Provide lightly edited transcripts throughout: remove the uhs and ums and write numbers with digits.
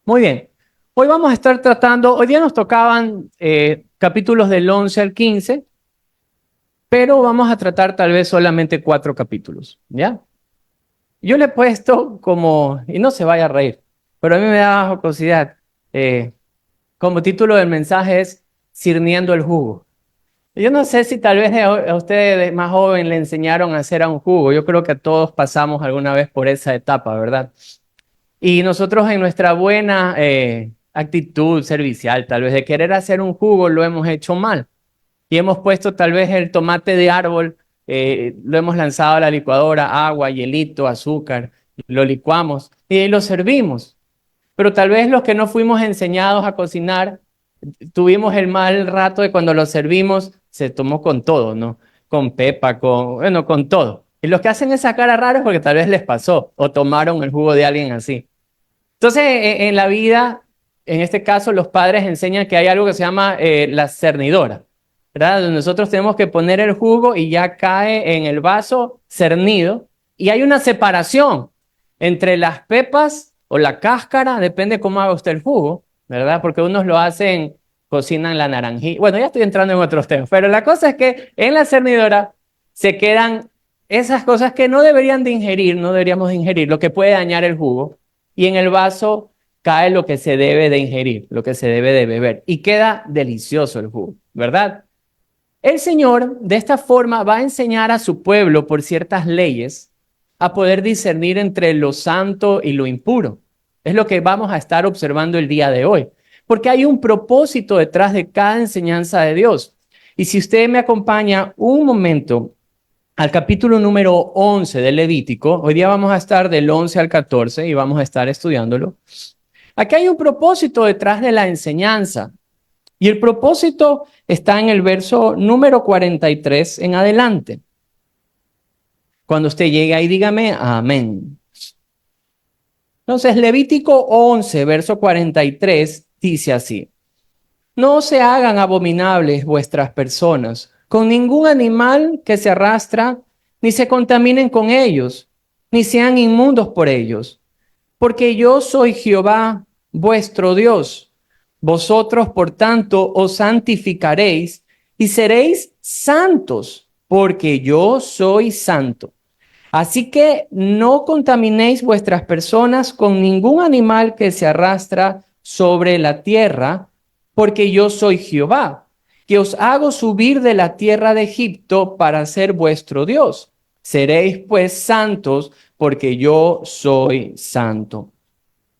Muy bien. Hoy vamos a estar tratando, hoy día nos tocaban capítulos del 11 al 15, pero vamos a tratar tal vez solamente 4 capítulos, ¿ya? Yo le he puesto como, y no se vaya a reír, pero a mí me da jocosidad, eh, como título del mensaje es Sirniendo el jugo. Yo no sé si tal vez a ustedes más joven le enseñaron a hacer un jugo. Yo creo que todos pasamos alguna vez por esa etapa, ¿verdad? Y nosotros en nuestra buena actitud servicial, tal vez de querer hacer un jugo, lo hemos hecho mal. Y hemos puesto tal vez el tomate de árbol, lo hemos lanzado a la licuadora, agua, hielito, azúcar, lo licuamos y ahí lo servimos. Pero tal vez los que no fuimos enseñados a cocinar, tuvimos el mal rato de cuando lo servimos, se tomó con todo, ¿no? Con pepa, bueno, con todo. Y los que hacen esa cara rara es porque tal vez les pasó o tomaron el jugo de alguien así. Entonces, en la vida, en este caso, los padres enseñan que hay algo que se llama la cernidora, ¿verdad? Donde nosotros tenemos que poner el jugo y ya cae en el vaso cernido. Y hay una separación entre las pepas o la cáscara, depende cómo haga usted el jugo, ¿verdad? Porque unos lo hacen, cocinan la naranjilla. Bueno, ya estoy entrando en otros temas, pero la cosa es que en la cernidora se quedan esas cosas que no deberían de ingerir, no deberíamos de ingerir, lo que puede dañar el jugo y en el vaso cae lo que se debe de ingerir, lo que se debe de beber y queda delicioso el jugo, ¿verdad? El Señor de esta forma va a enseñar a su pueblo por ciertas leyes a poder discernir entre lo santo y lo impuro. Es lo que vamos a estar observando el día de hoy, porque hay un propósito detrás de cada enseñanza de Dios. Y si usted me acompaña un momento al capítulo número 11 del Levítico. Hoy día vamos a estar del 11 al 14 y vamos a estar estudiándolo. Aquí hay un propósito detrás de la enseñanza y el propósito está en el verso número 43 en adelante. Cuando usted llegue ahí, dígame amén. Entonces, Levítico 11, verso 43 dice así: No se hagan abominables vuestras personas con ningún animal que se arrastra, ni se contaminen con ellos, ni sean inmundos por ellos, porque yo soy Jehová, vuestro Dios. Vosotros, por tanto, os santificaréis y seréis santos, porque yo soy santo. Así que no contaminéis vuestras personas con ningún animal que se arrastra sobre la tierra, porque yo soy Jehová, que os hago subir de la tierra de Egipto para ser vuestro Dios. Seréis pues santos, porque yo soy santo.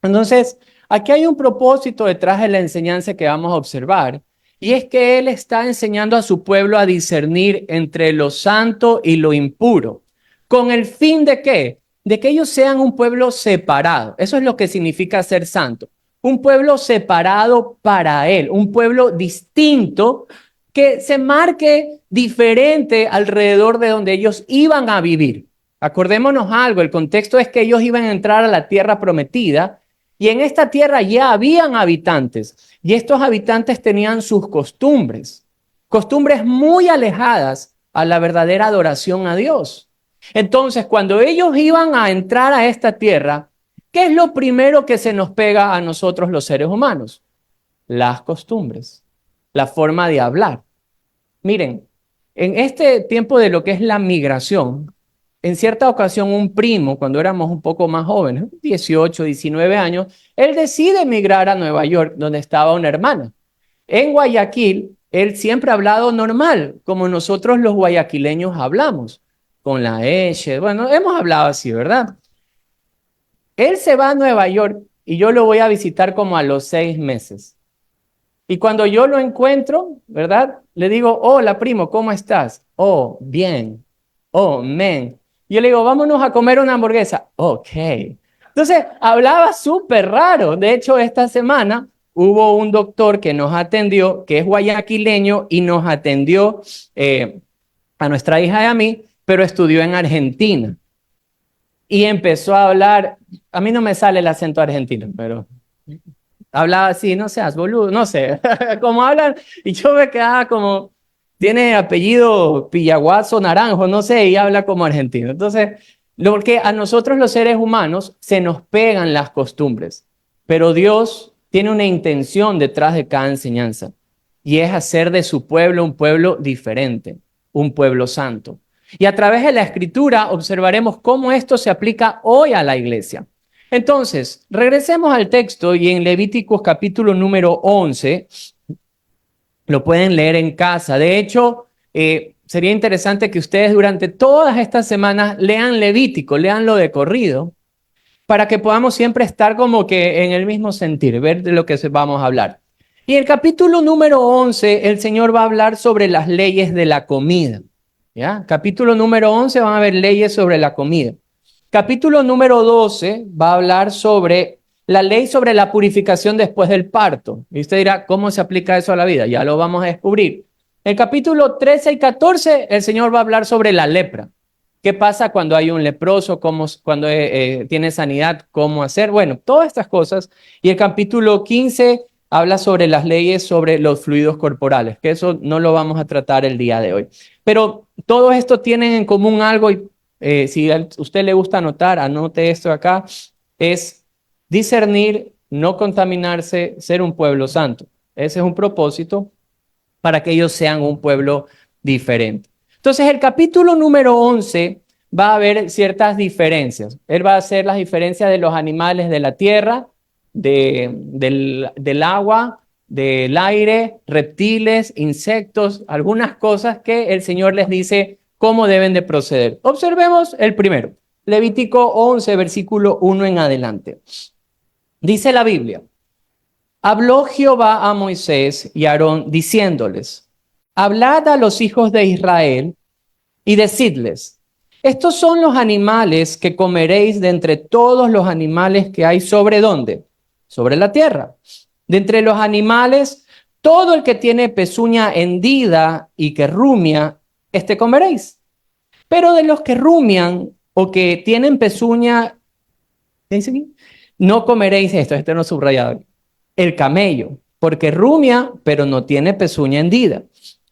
Entonces, aquí hay un propósito detrás de la enseñanza que vamos a observar, y es que Él está enseñando a su pueblo a discernir entre lo santo y lo impuro. ¿Con el fin de qué? De que ellos sean un pueblo separado. Eso es lo que significa ser santo. Un pueblo separado para Él, un pueblo distinto que se marque diferente alrededor de donde ellos iban a vivir. Acordémonos algo, el contexto es que ellos iban a entrar a la tierra prometida y en esta tierra ya habían habitantes y estos habitantes tenían sus costumbres, costumbres muy alejadas a la verdadera adoración a Dios. Entonces, cuando ellos iban a entrar a esta tierra, ¿qué es lo primero que se nos pega a nosotros los seres humanos? Las costumbres, la forma de hablar. Miren, en este tiempo de lo que es la migración, en cierta ocasión un primo, cuando éramos un poco más jóvenes, 18, 19 años, él decide emigrar a Nueva York, donde estaba una hermana. En Guayaquil, él siempre ha hablado normal, como nosotros los guayaquileños hablamos, con la eche, bueno, hemos hablado así, ¿verdad? Él se va a Nueva York y yo lo voy a visitar como a los 6 meses. Y cuando yo lo encuentro, ¿verdad? Le digo, hola primo, ¿cómo estás? Oh, bien. Oh, men. Yo le digo, vámonos a comer una hamburguesa. Ok. Entonces, hablaba súper raro. De hecho, esta semana hubo un doctor que nos atendió, que es guayaquileño, y nos atendió a nuestra hija y a mí, pero estudió en Argentina. Y empezó a hablar, a mí no me sale el acento argentino, pero hablaba así, no seas boludo, no sé, como hablan, y yo me quedaba como, tiene apellido Pillaguazo Naranjo, no sé, y habla como argentino. Entonces, porque a nosotros los seres humanos se nos pegan las costumbres. Pero Dios tiene una intención detrás de cada enseñanza y es hacer de su pueblo un pueblo diferente, un pueblo santo. Y a través de la escritura observaremos cómo esto se aplica hoy a la iglesia. Entonces, regresemos al texto y en Levíticos capítulo número 11, lo pueden leer en casa. De hecho, sería interesante que ustedes durante todas estas semanas lean Levítico, leanlo de corrido, para que podamos siempre estar como que en el mismo sentir, ver de lo que vamos a hablar. Y el capítulo número 11, el Señor va a hablar sobre las leyes de la comida. ¿Ya? Capítulo número 11 van a haber leyes sobre la comida. Capítulo número 12 va a hablar sobre la ley sobre la purificación después del parto. Y usted dirá, ¿cómo se aplica eso a la vida? Ya lo vamos a descubrir. El capítulo 13 y 14, el Señor va a hablar sobre la lepra. ¿Qué pasa cuando hay un leproso? Cuando tiene sanidad? ¿Cómo hacer? Bueno, todas estas cosas. Y el capítulo 15 habla sobre las leyes sobre los fluidos corporales, que eso no lo vamos a tratar el día de hoy. Pero todo esto tienen en común algo, y si a usted le gusta anotar, anote esto acá, es discernir, no contaminarse, ser un pueblo santo. Ese es un propósito para que ellos sean un pueblo diferente. Entonces, el capítulo número 11 va a haber ciertas diferencias. Él va a hacer las diferencias de los animales de la tierra, del agua, del aire, reptiles, insectos, algunas cosas que el Señor les dice cómo deben de proceder. Observemos el primero, Levítico 11, versículo 1 en adelante. Dice la Biblia: habló Jehová a Moisés y a Aarón diciéndoles: hablad a los hijos de Israel y decidles: estos son los animales que comeréis de entre todos los animales que hay sobre ¿dónde? Sobre la tierra. De entre los animales, todo el que tiene pezuña hendida y que rumia, este comeréis. Pero de los que rumian o que tienen pezuña, ¿qué dice aquí? No comeréis esto, este no es subrayado. El camello, porque rumia, pero no tiene pezuña hendida.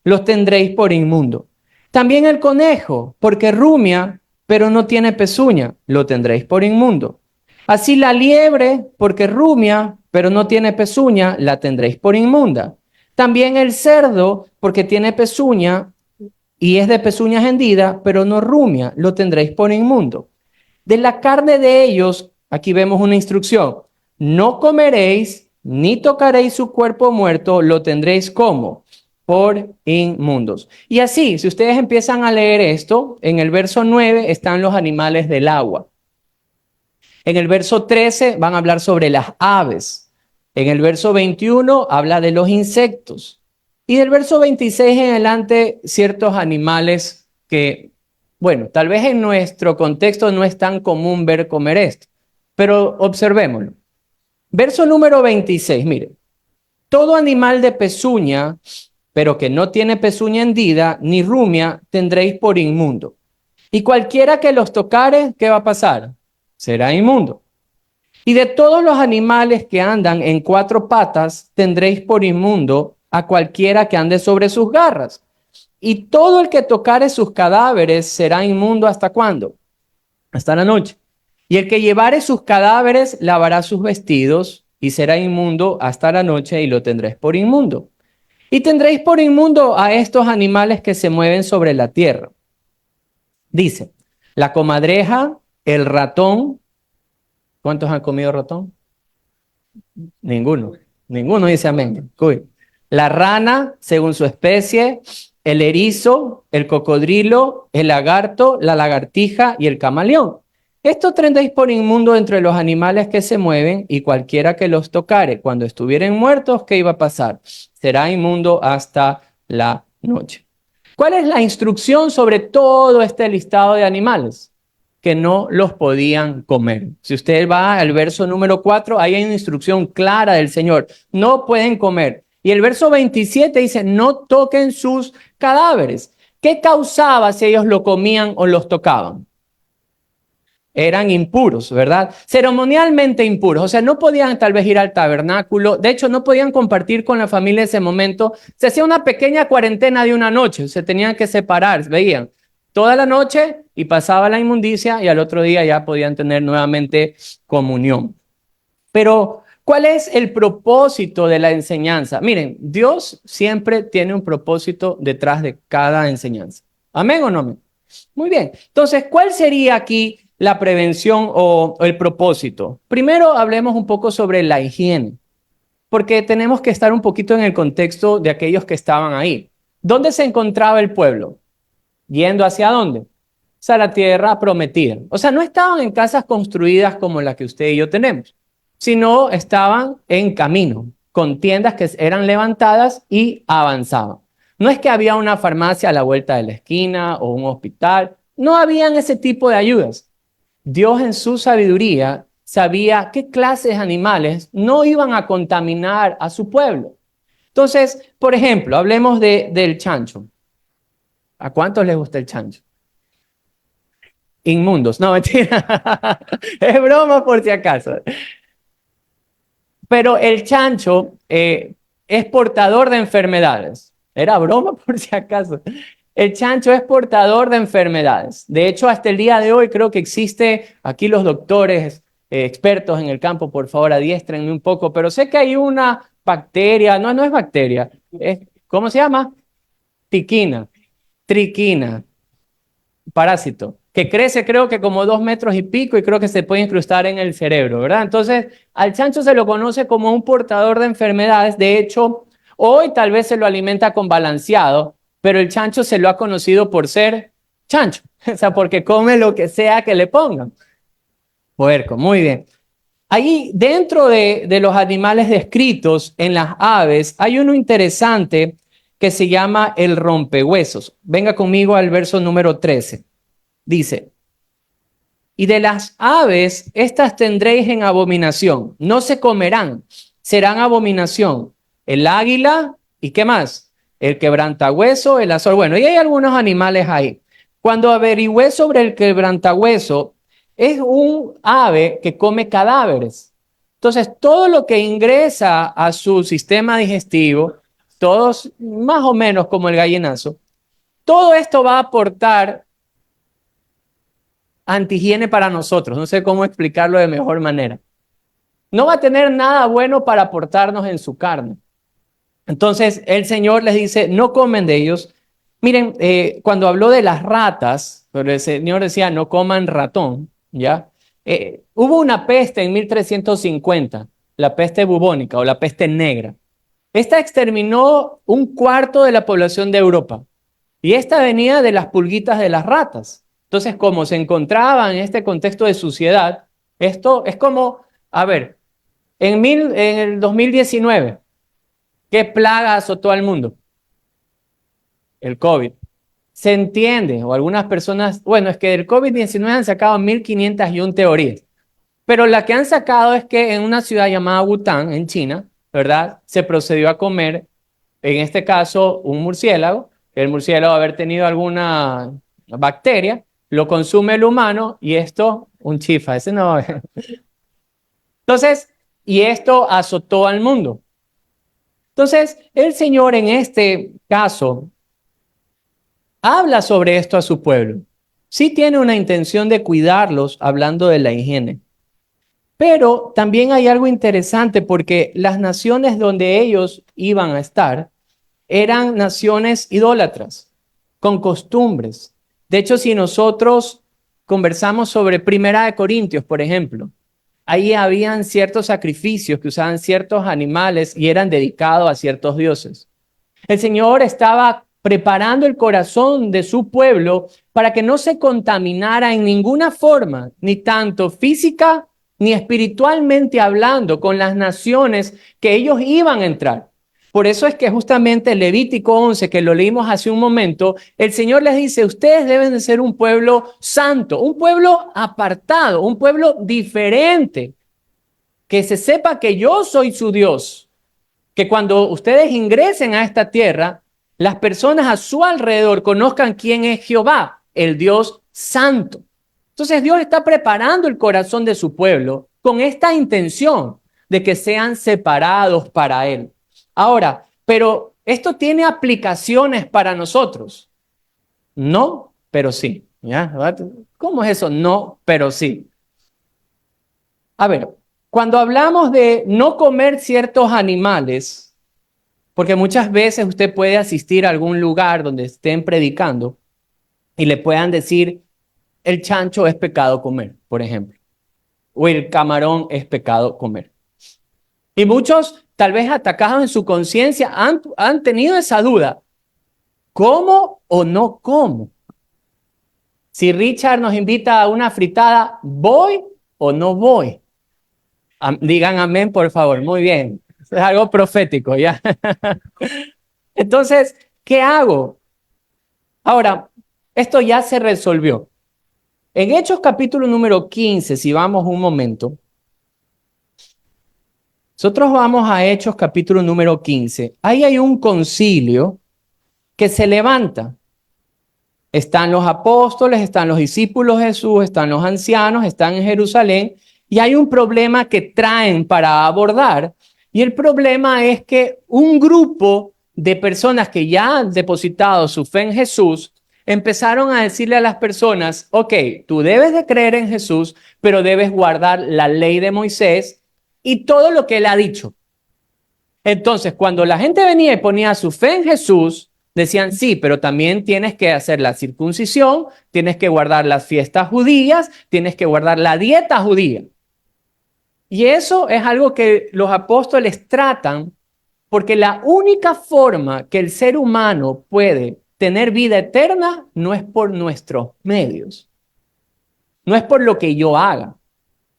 Los tendréis por inmundo. También el conejo, porque rumia, pero no tiene pezuña. Lo tendréis por inmundo. Así la liebre, porque rumia, pero no tiene pezuña, la tendréis por inmunda. También el cerdo, porque tiene pezuña y es de pezuñas hendidas, pero no rumia, lo tendréis por inmundo. De la carne de ellos, aquí vemos una instrucción: no comeréis ni tocaréis su cuerpo muerto, lo tendréis como por inmundos. Y así, si ustedes empiezan a leer esto, en el verso 9 están los animales del agua. En el verso 13 van a hablar sobre las aves. En el verso 21 habla de los insectos. Y del verso 26 en adelante, ciertos animales que, bueno, tal vez en nuestro contexto no es tan común ver comer esto, pero observémoslo. Verso número 26, mire: todo animal de pezuña, pero que no tiene pezuña hendida ni rumia, tendréis por inmundo. Y cualquiera que los tocare, ¿qué va a pasar? Será inmundo. Y de todos los animales que andan en cuatro patas, tendréis por inmundo a cualquiera que ande sobre sus garras. Y todo el que tocare sus cadáveres será inmundo, ¿hasta cuándo? Hasta la noche. Y el que llevare sus cadáveres lavará sus vestidos y será inmundo hasta la noche, y lo tendréis por inmundo. Y tendréis por inmundo a estos animales que se mueven sobre la tierra. Dice: la comadreja, el ratón. ¿Cuántos han comido ratón? Ninguno. Ninguno dice amén. Uy. La rana, según su especie, el erizo, el cocodrilo, el lagarto, la lagartija y el camaleón. Estos tendréis por inmundo entre los animales que se mueven, y cualquiera que los tocare cuando estuvieren muertos, ¿qué iba a pasar? Será inmundo hasta la noche. ¿Cuál es la instrucción sobre todo este listado de animales? Que no los podían comer. Si usted va al verso número 4, ahí hay una instrucción clara del Señor: no pueden comer. Y el verso 27 dice: no toquen sus cadáveres. ¿Qué causaba si ellos lo comían o los tocaban? Eran impuros, ¿verdad? Ceremonialmente impuros. O sea, no podían tal vez ir al tabernáculo. De hecho, no podían compartir con la familia ese momento. Se hacía una pequeña cuarentena de una noche. Se tenían que separar, veían, toda la noche, y pasaba la inmundicia y al otro día ya podían tener nuevamente comunión. Pero ¿Cuál es el propósito de la enseñanza? Miren, Dios siempre tiene un propósito detrás de cada enseñanza. ¿Amén o no amén? Muy bien. Entonces, ¿cuál sería aquí la prevención o el propósito? Primero, hablemos un poco sobre la higiene, porque tenemos que estar un poquito en el contexto de aquellos que estaban ahí. ¿Dónde se encontraba el pueblo? ¿Yendo hacia dónde? O sea, la tierra prometida. O sea, no estaban en casas construidas como la que usted y yo tenemos, sino estaban en camino, con tiendas que eran levantadas y avanzaban. No es que había una farmacia a la vuelta de la esquina o un hospital, no habían ese tipo de ayudas. Dios en su sabiduría sabía qué clases de animales no iban a contaminar a su pueblo. Entonces, por ejemplo, hablemos del chancho. ¿A cuántos les gusta el chancho? Inmundos, no, mentira. Es broma por si acaso. Pero el chancho es portador de enfermedades. Era broma por si acaso. El chancho es portador de enfermedades. De hecho, hasta el día de hoy creo que existe, aquí los doctores expertos en el campo, por favor, adiéstrenme un poco, pero sé que hay una bacteria, no es bacteria, ¿cómo se llama? Tiquina, triquina, parásito, que crece creo que como 2 metros y pico y creo que se puede incrustar en el cerebro, ¿verdad? Entonces, al chancho se lo conoce como un portador de enfermedades. De hecho, hoy tal vez se lo alimenta con balanceado, pero el chancho se lo ha conocido por ser chancho, o sea, porque come lo que sea que le pongan. Puerco, muy bien. Ahí dentro de los animales descritos en las aves hay uno interesante que se llama el rompehuesos. Venga conmigo al verso número 13. Dice, y de las aves, estas tendréis en abominación, no se comerán, serán abominación. El águila, ¿y qué más? El quebrantahueso, el azor. Bueno, y hay algunos animales ahí. Cuando averigüé sobre el quebrantahueso, es un ave que come cadáveres. Entonces, todo lo que ingresa a su sistema digestivo, todos más o menos como el gallinazo, todo esto va a aportar antihigiene para nosotros. No sé cómo explicarlo de mejor manera. No va a tener nada bueno para aportarnos en su carne. Entonces el Señor les dice, no comen de ellos. Miren, cuando habló de las ratas, pero el Señor decía, no coman ratón, ¿ya? Hubo una peste en 1350, la peste bubónica o la peste negra. Esta exterminó un cuarto de la población de Europa. Y esta venía de las pulguitas de las ratas. Entonces, como se encontraba en este contexto de suciedad, esto es como, a ver, en el 2019, ¿qué plaga azotó al mundo? El COVID. Se entiende, o algunas personas, bueno, es que del COVID-19 han sacado 1501 teorías, pero la que han sacado es que en una ciudad llamada Wuhan, en China, ¿verdad? Se procedió a comer, en este caso, un murciélago. El murciélago haber tenido alguna bacteria, lo consume el humano y esto, un chifa, ese no. Entonces, y esto azotó al mundo. Entonces, el Señor en este caso habla sobre esto a su pueblo. Sí tiene una intención de cuidarlos hablando de la higiene. Pero también hay algo interesante porque las naciones donde ellos iban a estar eran naciones idólatras, con costumbres. De hecho, si nosotros conversamos sobre Primera de Corintios, por ejemplo, ahí habían ciertos sacrificios que usaban ciertos animales y eran dedicados a ciertos dioses. El Señor estaba preparando el corazón de su pueblo para que no se contaminara en ninguna forma, ni tanto física ni espiritualmente hablando, con las naciones que ellos iban a entrar. Por eso es que justamente Levítico 11, que lo leímos hace un momento, el Señor les dice, ustedes deben de ser un pueblo santo, un pueblo apartado, un pueblo diferente, que se sepa que yo soy su Dios, que cuando ustedes ingresen a esta tierra, las personas a su alrededor conozcan quién es Jehová, el Dios santo. Entonces Dios está preparando el corazón de su pueblo con esta intención de que sean separados para Él. Ahora, pero esto tiene aplicaciones para nosotros. No, pero sí. ¿Ya? ¿Cómo es eso? No, pero sí. A ver, Cuando hablamos de no comer ciertos animales, porque muchas veces usted puede asistir a algún lugar donde estén predicando y le puedan decir, el chancho es pecado comer, por ejemplo, o el camarón es pecado comer. Y muchos, tal vez atacados en su conciencia, han tenido esa duda. ¿Como o no como? Si Richard nos invita a una fritada, ¿voy o no voy? Digan amén, por favor. Muy bien. Es algo profético, ¿ya? Entonces, ¿qué hago? Ahora, esto ya se resolvió. En Hechos capítulo número 15, si vamos un momento, nosotros vamos a Hechos capítulo número 15. Ahí hay un concilio que se levanta. Están los apóstoles, están los discípulos de Jesús, están los ancianos, están en Jerusalén y hay un problema que traen para abordar. Y el problema es que un grupo de personas que ya han depositado su fe en Jesús empezaron a decirle a las personas, ok, tú debes de creer en Jesús, pero debes guardar la ley de Moisés y todo lo que él ha dicho. Entonces, cuando la gente venía y ponía su fe en Jesús, decían, sí, pero también tienes que hacer la circuncisión, tienes que guardar las fiestas judías, tienes que guardar la dieta judía. Y eso es algo que los apóstoles tratan porque la única forma que el ser humano puede tener vida eterna no es por nuestros medios, no es por lo que yo haga,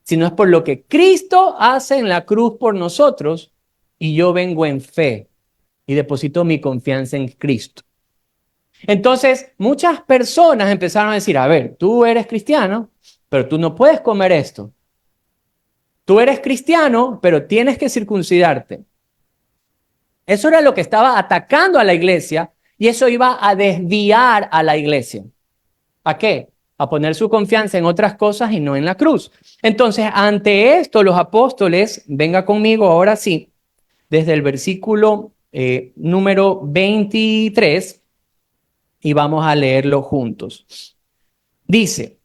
sino es por lo que Cristo hace en la cruz por nosotros y yo vengo en fe y deposito mi confianza en Cristo. Entonces, muchas personas empezaron a decir, a ver, tú eres cristiano, pero tú no puedes comer esto. Tú eres cristiano, pero tienes que circuncidarte. Eso era lo que estaba atacando a la iglesia y eso iba a desviar a la iglesia. ¿A qué? A poner su confianza en otras cosas y no en la cruz. Entonces, ante esto, los apóstoles, venga conmigo ahora sí, desde el versículo número 23 y vamos a leerlo juntos. Dice,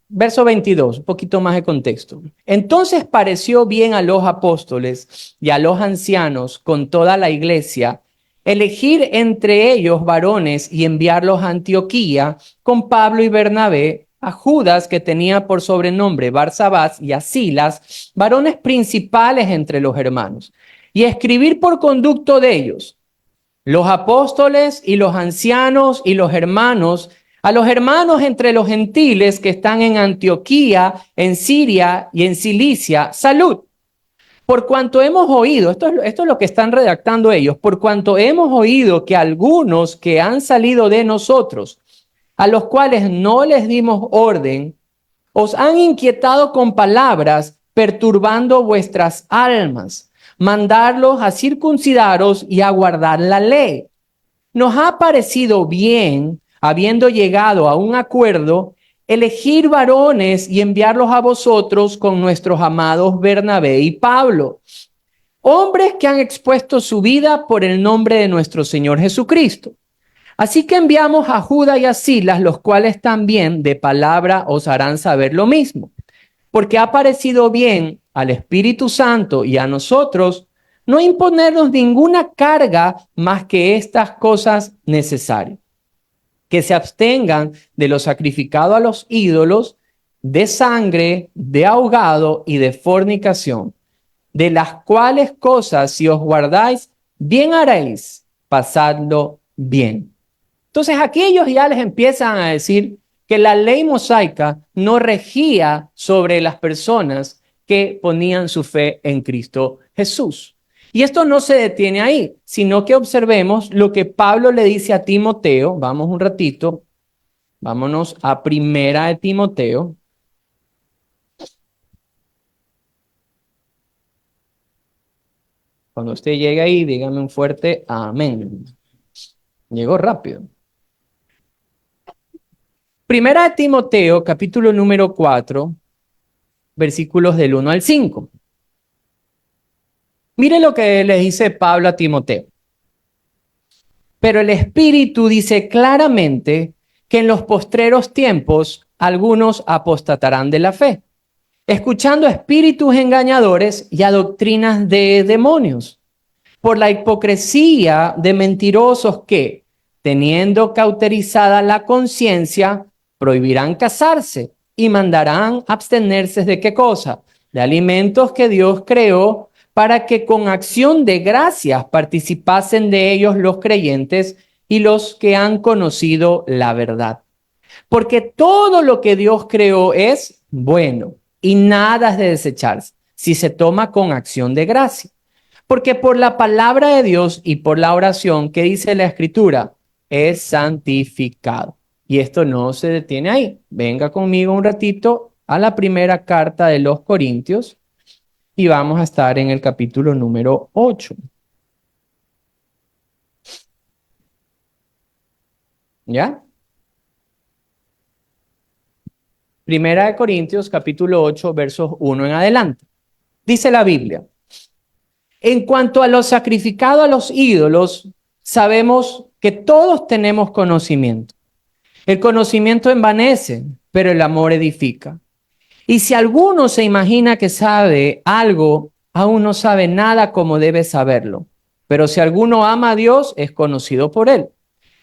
verso 22, un poquito más de contexto. Entonces pareció bien a los apóstoles y a los ancianos con toda la iglesia elegir entre ellos varones y enviarlos a Antioquía con Pablo y Bernabé, a Judas, que tenía por sobrenombre Barsabás, y a Silas, varones principales entre los hermanos, y escribir por conducto de ellos, los apóstoles y los ancianos y los hermanos, a los hermanos entre los gentiles que están en Antioquía, en Siria y en Cilicia, salud. Por cuanto hemos oído, esto es lo que están redactando ellos, por cuanto hemos oído que algunos que han salido de nosotros, a los cuales no les dimos orden, os han inquietado con palabras, perturbando vuestras almas, mandarlos a circuncidaros y a guardar la ley. Nos ha parecido bien, habiendo llegado a un acuerdo, elegir varones y enviarlos a vosotros con nuestros amados Bernabé y Pablo, hombres que han expuesto su vida por el nombre de nuestro Señor Jesucristo. Así que enviamos a Judas y a Silas, los cuales también de palabra os harán saber lo mismo, porque ha parecido bien al Espíritu Santo y a nosotros no imponernos ninguna carga más que estas cosas necesarias, que se abstengan de lo sacrificado a los ídolos, de sangre, de ahogado y de fornicación, de las cuales cosas si os guardáis, bien haréis, pasadlo bien. Entonces aquí ellos ya les empiezan a decir que la ley mosaica no regía sobre las personas que ponían su fe en Cristo Jesús. Y esto no se detiene ahí, sino que observemos lo que Pablo le dice a Timoteo. Vamos un ratito, vámonos a Primera de Timoteo. Cuando usted llegue ahí, dígame un fuerte amén. Llegó rápido. Primera de Timoteo, capítulo número 4, versículos del 1 al 5. Mire lo que le dice Pablo a Timoteo. Pero el Espíritu dice claramente que en los postreros tiempos algunos apostatarán de la fe, escuchando a espíritus engañadores y a doctrinas de demonios, por la hipocresía de mentirosos que, teniendo cauterizada la conciencia, prohibirán casarse y mandarán abstenerse de ¿qué cosa? De alimentos que Dios creó para que con acción de gracias participasen de ellos los creyentes y los que han conocido la verdad. Porque todo lo que Dios creó es bueno y nada es de desecharse si se toma con acción de gracia. Porque por la palabra de Dios y por la oración que dice la Escritura, es santificado. Y esto no se detiene ahí. Venga conmigo un ratito a la primera carta de los Corintios y vamos a estar en el capítulo número 8. ¿Ya? Primera de Corintios, capítulo 8, versos 1 en adelante. Dice la Biblia: en cuanto a lo sacrificado a los ídolos, sabemos que todos tenemos conocimiento. El conocimiento envanece, pero el amor edifica. Y si alguno se imagina que sabe algo, aún no sabe nada como debe saberlo. Pero si alguno ama a Dios, es conocido por él.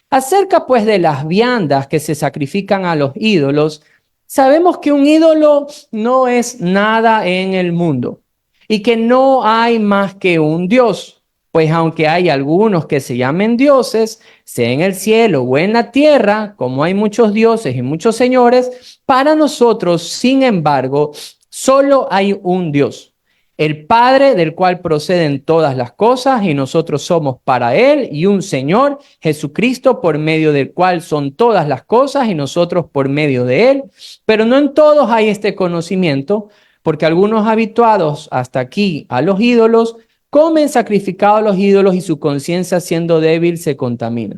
Acerca pues de las viandas que se sacrifican a los ídolos, sabemos que un ídolo no es nada en el mundo y que no hay más que un Dios. Pues aunque hay algunos que se llamen dioses, sea en el cielo o en la tierra, como hay muchos dioses y muchos señores, para nosotros, sin embargo, solo hay un Dios, el Padre, del cual proceden todas las cosas, y nosotros somos para Él, y un Señor, Jesucristo, por medio del cual son todas las cosas, y nosotros por medio de Él. Pero no en todos hay este conocimiento, porque algunos habituados hasta aquí a los ídolos, comen sacrificado a los ídolos y su conciencia, siendo débil, se contamina.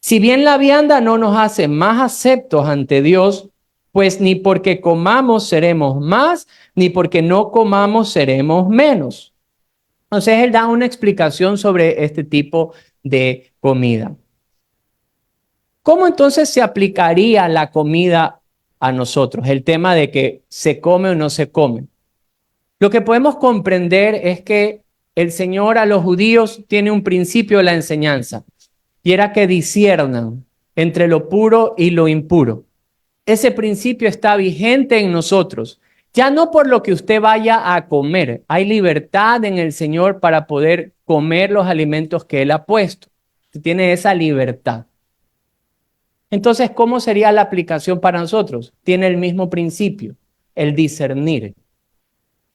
Si bien la vianda no nos hace más aceptos ante Dios, pues ni porque comamos seremos más, ni porque no comamos seremos menos. Entonces él da una explicación sobre este tipo de comida. ¿Cómo entonces se aplicaría la comida a nosotros? El tema de que se come o no se come. Lo que podemos comprender es que el Señor a los judíos tiene un principio de la enseñanza, y era que disciernan entre lo puro y lo impuro. Ese principio está vigente en nosotros, ya no por lo que usted vaya a comer. Hay libertad en el Señor para poder comer los alimentos que Él ha puesto. Usted tiene esa libertad. Entonces, ¿cómo sería la aplicación para nosotros? Tiene el mismo principio, el discernir.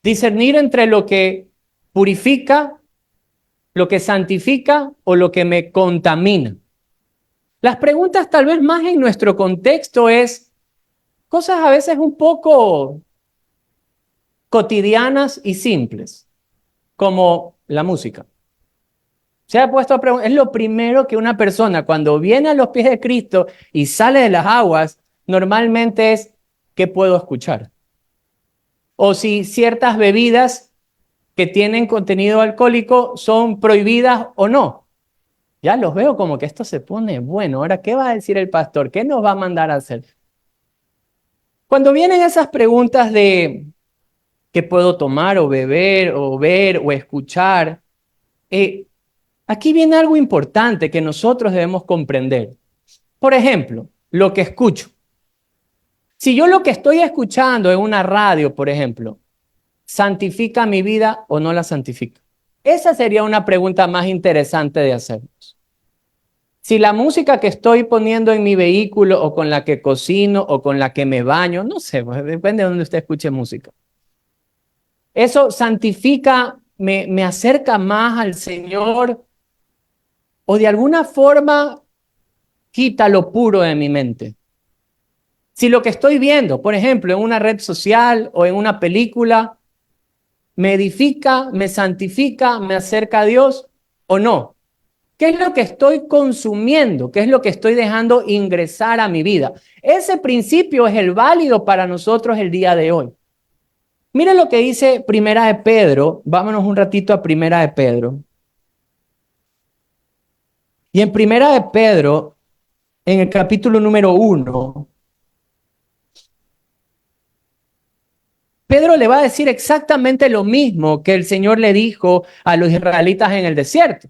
Discernir entre lo que purifica, lo que santifica o lo que me contamina. Las preguntas tal vez más en nuestro contexto es cosas a veces un poco cotidianas y simples, como la música. Se ha puesto a preguntar, es lo primero que una persona cuando viene a los pies de Cristo y sale de las aguas, normalmente es, ¿qué puedo escuchar? O si ciertas bebidas que tienen contenido alcohólico son prohibidas o no. Ya los veo como que esto se pone bueno. Ahora, ¿qué va a decir el pastor? ¿Qué nos va a mandar a hacer? Cuando vienen esas preguntas de qué puedo tomar o beber o ver o escuchar, aquí viene algo importante que nosotros debemos comprender. Por ejemplo, lo que escucho. Si yo lo que estoy escuchando en una radio, por ejemplo, ¿santifica mi vida o no la santifica? Esa sería una pregunta más interesante de hacernos. Si la música que estoy poniendo en mi vehículo o con la que cocino o con la que me baño, no sé, pues depende de donde usted escuche música. Eso santifica, me acerca más al Señor o de alguna forma quita lo puro de mi mente. Si lo que estoy viendo, por ejemplo, en una red social o en una película, me edifica, me santifica, me acerca a Dios o no. ¿Qué es lo que estoy consumiendo? ¿Qué es lo que estoy dejando ingresar a mi vida? Ese principio es el válido para nosotros el día de hoy. Mira lo que dice Primera de Pedro. Vámonos un ratito a Primera de Pedro. Y en Primera de Pedro, en el capítulo número 1, Pedro le va a decir exactamente lo mismo que el Señor le dijo a los israelitas en el desierto,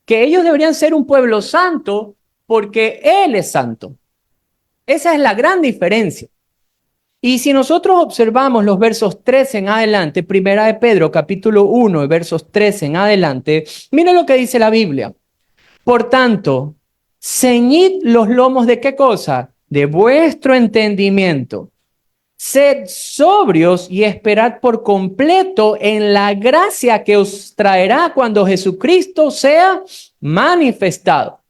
que ellos deberían ser un pueblo santo porque Él es santo. Esa es la gran diferencia. Y si nosotros observamos los versos 13 en adelante, primera de Pedro, capítulo 1, versos 13 en adelante, miren lo que dice la Biblia. Por tanto, ceñid los lomos de ¿qué cosa? De vuestro entendimiento. Sed sobrios y esperad por completo en la gracia que os traerá cuando Jesucristo sea manifestado.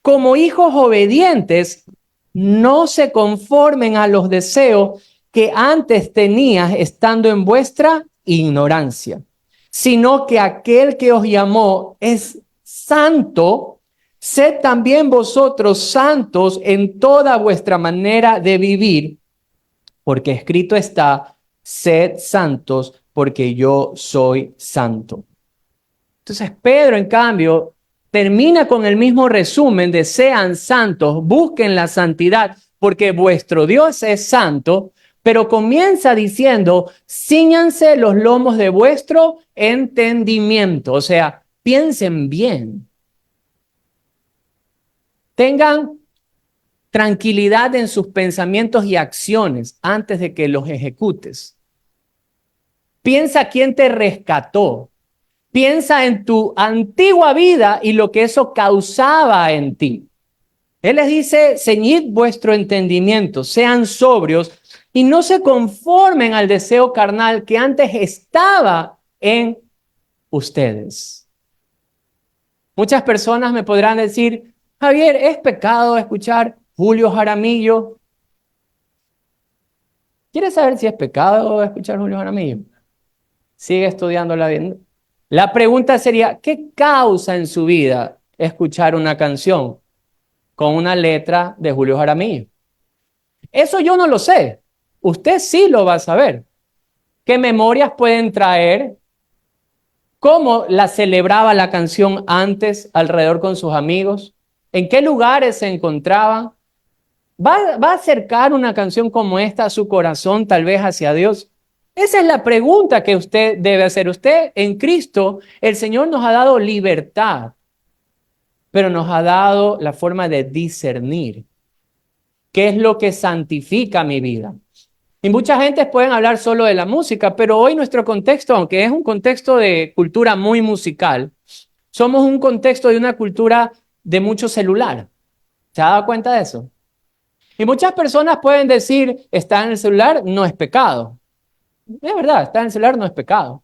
Como hijos obedientes, no se conformen a los deseos que antes tenías estando en vuestra ignorancia, sino que aquel que os llamó es santo. Sed también vosotros santos en toda vuestra manera de vivir, porque escrito está, sed santos porque yo soy santo. Entonces Pedro, en cambio, termina con el mismo resumen de sean santos, busquen la santidad, porque vuestro Dios es santo, pero comienza diciendo, cíñanse los lomos de vuestro entendimiento, o sea, piensen bien. Tengan tranquilidad en sus pensamientos y acciones antes de que los ejecutes. Piensa quién te rescató. Piensa en tu antigua vida y lo que eso causaba en ti. Él les dice, ceñid vuestro entendimiento, sean sobrios y no se conformen al deseo carnal que antes estaba en ustedes. Muchas personas me podrán decir, Javier, ¿es pecado escuchar Julio Jaramillo? ¿Quieres saber si es pecado escuchar Julio Jaramillo? Sigue estudiando la vida. La pregunta sería, ¿qué causa en su vida escuchar una canción con una letra de Julio Jaramillo? Eso yo no lo sé. Usted sí lo va a saber. ¿Qué memorias pueden traer? ¿Cómo la celebraba la canción antes alrededor con sus amigos? ¿En qué lugares se encontraban? ¿Va a acercar una canción como esta a su corazón, tal vez hacia Dios? Esa es la pregunta que usted debe hacer. Usted en Cristo, el Señor nos ha dado libertad, pero nos ha dado la forma de discernir qué es lo que santifica mi vida. Y mucha gente pueden hablar solo de la música, pero hoy nuestro contexto, aunque es un contexto de cultura muy musical, somos un contexto de una cultura de mucho celular. ¿Se ha dado cuenta de eso? Y muchas personas pueden decir, estar en el celular no es pecado. Es verdad, estar en el celular no es pecado.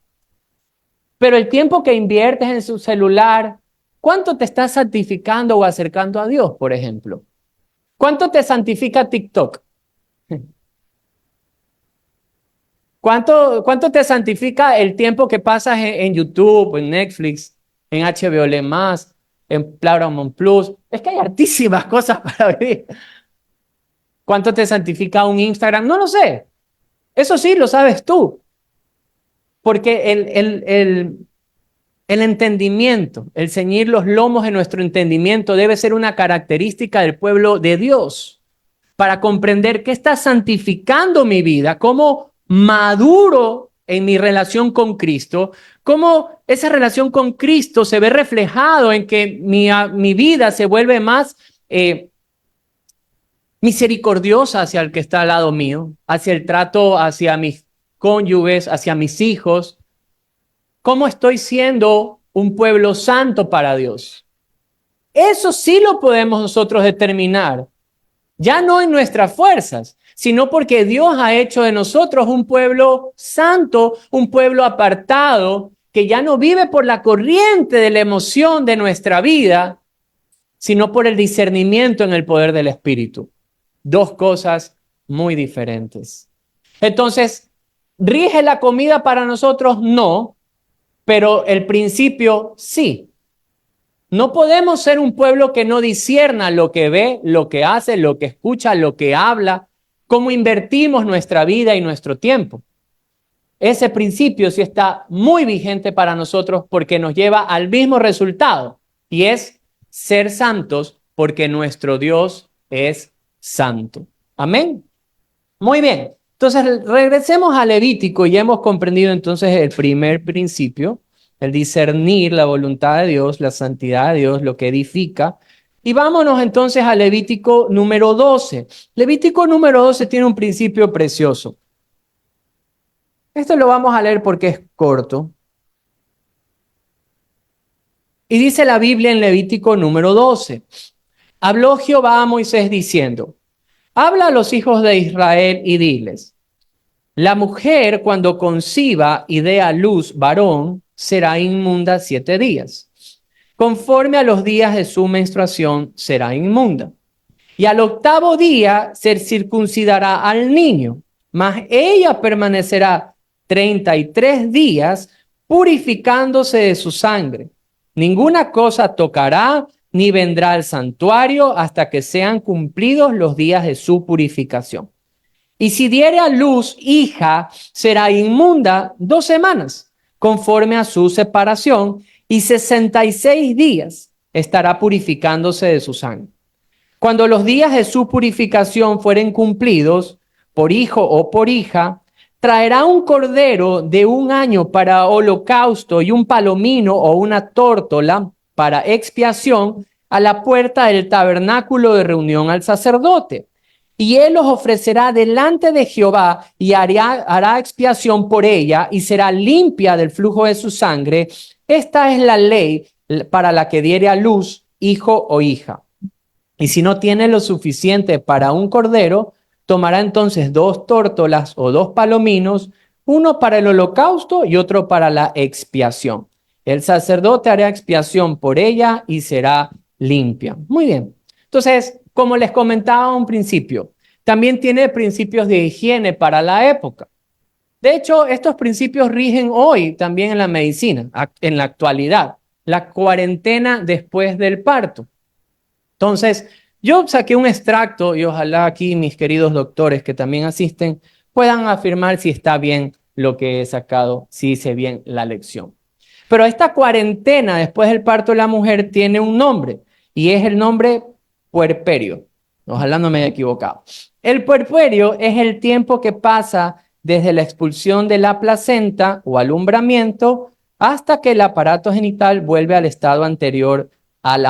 Pero el tiempo que inviertes en su celular, ¿cuánto te está santificando o acercando a Dios, por ejemplo? ¿Cuánto te santifica TikTok? ¿Cuánto te santifica el tiempo que pasas en YouTube, en Netflix, en HBO en Paramount Plus? Es que hay hartísimas cosas para vivir. ¿Cuánto te santifica un Instagram? No lo sé. Eso sí, lo sabes tú. Porque el entendimiento, el ceñir los lomos de nuestro entendimiento debe ser una característica del pueblo de Dios para comprender qué está santificando mi vida, cómo maduro en mi relación con Cristo, cómo esa relación con Cristo se ve reflejado en que mi vida se vuelve más misericordiosa hacia el que está al lado mío, hacia el trato hacia mis cónyuges, hacia mis hijos. ¿Cómo estoy siendo un pueblo santo para Dios? Eso sí lo podemos nosotros determinar, ya no en nuestras fuerzas, sino porque Dios ha hecho de nosotros un pueblo santo, un pueblo apartado, que ya no vive por la corriente de la emoción de nuestra vida, sino por el discernimiento en el poder del Espíritu. Dos cosas muy diferentes. Entonces, ¿rige la comida para nosotros? No, pero el principio sí. No podemos ser un pueblo que no discierna lo que ve, lo que hace, lo que escucha, lo que habla, cómo invertimos nuestra vida y nuestro tiempo. Ese principio sí está muy vigente para nosotros porque nos lleva al mismo resultado y es ser santos porque nuestro Dios es santo. Amén. Muy bien. Entonces, regresemos a Levítico y ya hemos comprendido entonces el primer principio, el discernir la voluntad de Dios, la santidad de Dios, lo que edifica. Y vámonos entonces a Levítico número 12. Levítico número 12 tiene un principio precioso. Esto lo vamos a leer porque es corto. Y dice la Biblia en Levítico número 12. Habló Jehová a Moisés diciendo, habla a los hijos de Israel y diles, la mujer cuando conciba y dé a luz varón será inmunda 7 días. Conforme a los días de su menstruación será inmunda. Y al 8º día se circuncidará al niño, mas ella permanecerá 33 días purificándose de su sangre. Ninguna cosa tocará ni vendrá al santuario hasta que sean cumplidos los días de su purificación. Y si diere a luz hija, será inmunda 2 semanas, conforme a su separación, y 66 días estará purificándose de su sangre. Cuando los días de su purificación fueren cumplidos, por hijo o por hija, traerá un cordero de 1 año para holocausto y un palomino o una tórtola para expiación a la puerta del tabernáculo de reunión al sacerdote. Y él los ofrecerá delante de Jehová y hará expiación por ella y será limpia del flujo de su sangre. Esta es la ley para la que diere a luz hijo o hija. Y si no tiene lo suficiente para un cordero, tomará entonces 2 tórtolas o 2 palominos, uno para el holocausto y otro para la expiación. El sacerdote hará expiación por ella y será limpia. Muy bien. Entonces, como les comentaba a un principio, también tiene principios de higiene para la época. De hecho, estos principios rigen hoy también en la medicina, en la actualidad. La cuarentena después del parto. Entonces, yo saqué un extracto y ojalá aquí mis queridos doctores que también asisten puedan afirmar si está bien lo que he sacado, si hice bien la lección. Pero esta cuarentena después del parto de la mujer tiene un nombre y es el nombre puerperio. Ojalá no me haya equivocado. El puerperio es el tiempo que pasa desde la expulsión de la placenta o alumbramiento hasta que el aparato genital vuelve al estado anterior al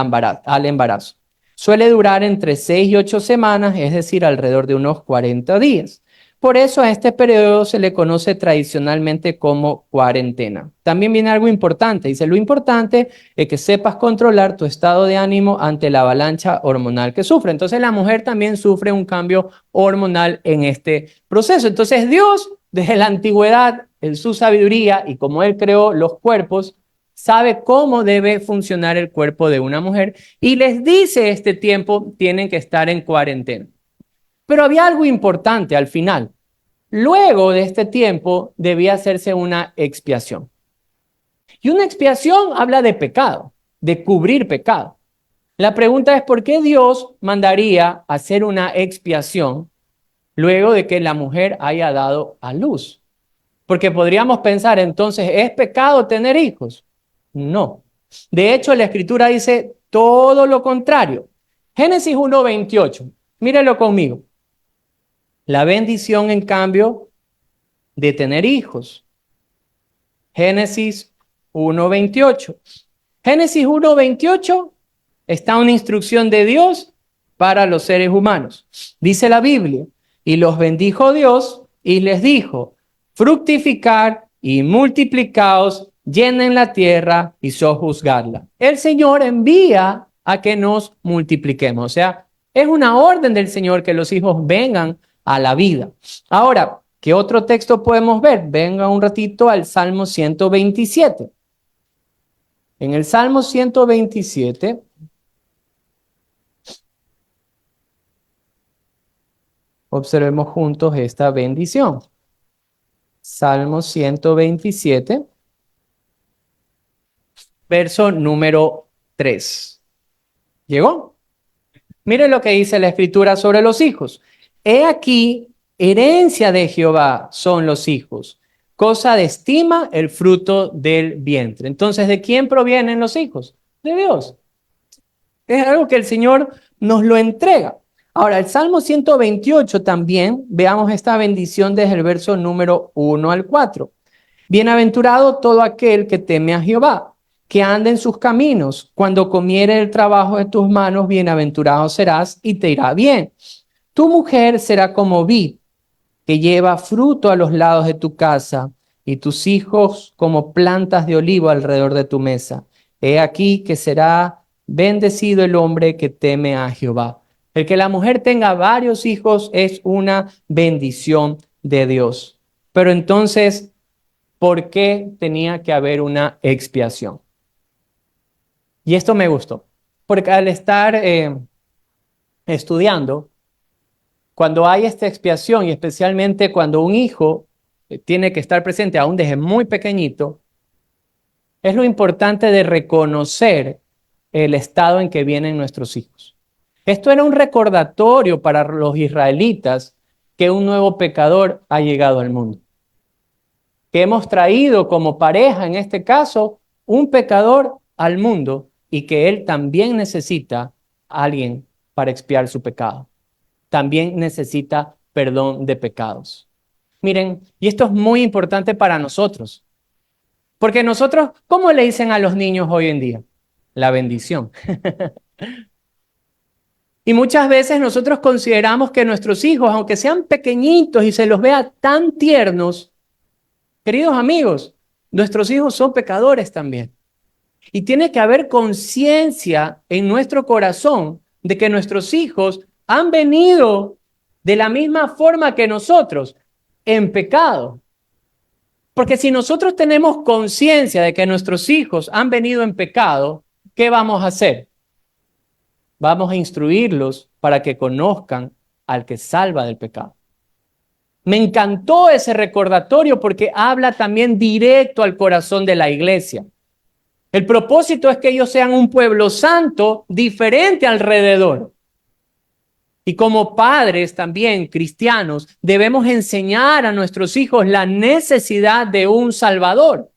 embarazo. Suele durar entre 6 y 8 semanas, es decir, alrededor de unos 40 días. Por eso a este periodo se le conoce tradicionalmente como cuarentena. También viene algo importante. Dice, lo importante es que sepas controlar tu estado de ánimo ante la avalancha hormonal que sufre. Entonces la mujer también sufre un cambio hormonal en este proceso. Entonces Dios, desde la antigüedad, en su sabiduría y como Él creó los cuerpos, sabe cómo debe funcionar el cuerpo de una mujer y les dice este tiempo tienen que estar en cuarentena. Pero había algo importante al final. Luego de este tiempo debía hacerse una expiación. Y una expiación habla de pecado, de cubrir pecado. La pregunta es ¿por qué Dios mandaría hacer una expiación luego de que la mujer haya dado a luz? Porque podríamos pensar entonces, ¿es pecado tener hijos? No. De hecho, la Escritura dice todo lo contrario. Génesis 1:28. Mírelo conmigo. La bendición, en cambio, de tener hijos. Génesis 1:28. Génesis 1:28 está una instrucción de Dios para los seres humanos. Dice la Biblia, y los bendijo Dios y les dijo, fructificar y multiplicaos, llenen la tierra y sojuzgarla. El Señor envía a que nos multipliquemos. O sea, es una orden del Señor que los hijos vengan a la vida. Ahora, ¿qué otro texto podemos ver? Venga un ratito al Salmo 127. En el Salmo 127, observemos juntos esta bendición. Salmo 127, verso número 3. ¿Llegó? Mire lo que dice la Escritura sobre los hijos. He aquí, herencia de Jehová son los hijos, cosa de estima el fruto del vientre. Entonces, ¿de quién provienen los hijos? De Dios. Es algo que el Señor nos lo entrega. Ahora, el Salmo 128 también, veamos esta bendición desde el verso número 1 al 4. Bienaventurado todo aquel que teme a Jehová, que anda en sus caminos. Cuando comiere el trabajo de tus manos, bienaventurado serás y te irá bien. Tu mujer será como vid, que lleva fruto a los lados de tu casa, y tus hijos como plantas de olivo alrededor de tu mesa. He aquí que será bendecido el hombre que teme a Jehová. El que la mujer tenga varios hijos es una bendición de Dios. Pero entonces, ¿por qué tenía que haber una expiación? Y esto me gustó, porque al estar estudiando, cuando hay esta expiación y especialmente cuando un hijo tiene que estar presente aún desde muy pequeñito, es lo importante de reconocer el estado en que vienen nuestros hijos. Esto era un recordatorio para los israelitas que un nuevo pecador ha llegado al mundo, que hemos traído como pareja, en este caso, un pecador al mundo y que él también necesita a alguien para expiar su pecado. También necesita perdón de pecados. Miren, y esto es muy importante para nosotros, porque nosotros, ¿cómo le dicen a los niños hoy en día? La bendición. Y muchas veces nosotros consideramos que nuestros hijos, aunque sean pequeñitos y se los vea tan tiernos, queridos amigos, nuestros hijos son pecadores también. Y tiene que haber conciencia en nuestro corazón de que nuestros hijos han venido de la misma forma que nosotros, en pecado. Porque si nosotros tenemos conciencia de que nuestros hijos han venido en pecado, ¿qué vamos a hacer? Vamos a instruirlos para que conozcan al que salva del pecado. Me encantó ese recordatorio porque habla también directo al corazón de la iglesia. El propósito es que ellos sean un pueblo santo diferente alrededor. Y como padres también cristianos, debemos enseñar a nuestros hijos la necesidad de un Salvador.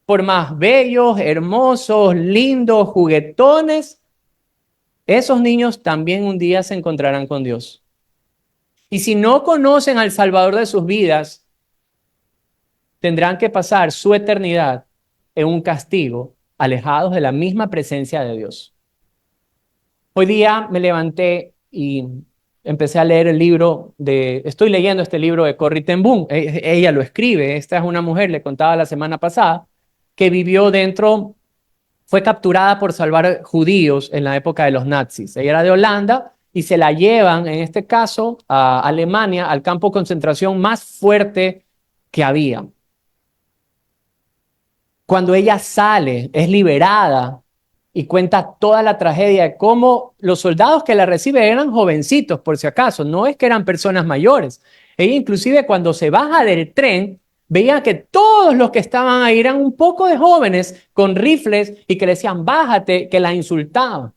Por más bellos, hermosos, lindos, juguetones, esos niños también un día se encontrarán con Dios. Y si no conocen al Salvador de sus vidas, tendrán que pasar su eternidad en un castigo, alejados de la misma presencia de Dios. Hoy día me levanté y empecé a leer estoy leyendo este libro de Corrie ten Boom. Ella lo escribe, esta es una mujer, le contaba la semana pasada, que fue capturada por salvar judíos en la época de los nazis. Ella era de Holanda y se la llevan, en este caso, a Alemania, al campo de concentración más fuerte que había. Cuando ella sale, es liberada y cuenta toda la tragedia de cómo los soldados que la reciben eran jovencitos, por si acaso, no es que eran personas mayores. Ella inclusive cuando se baja del tren, veía que todos los que estaban ahí eran un poco de jóvenes con rifles y que le decían, bájate, que la insultaban.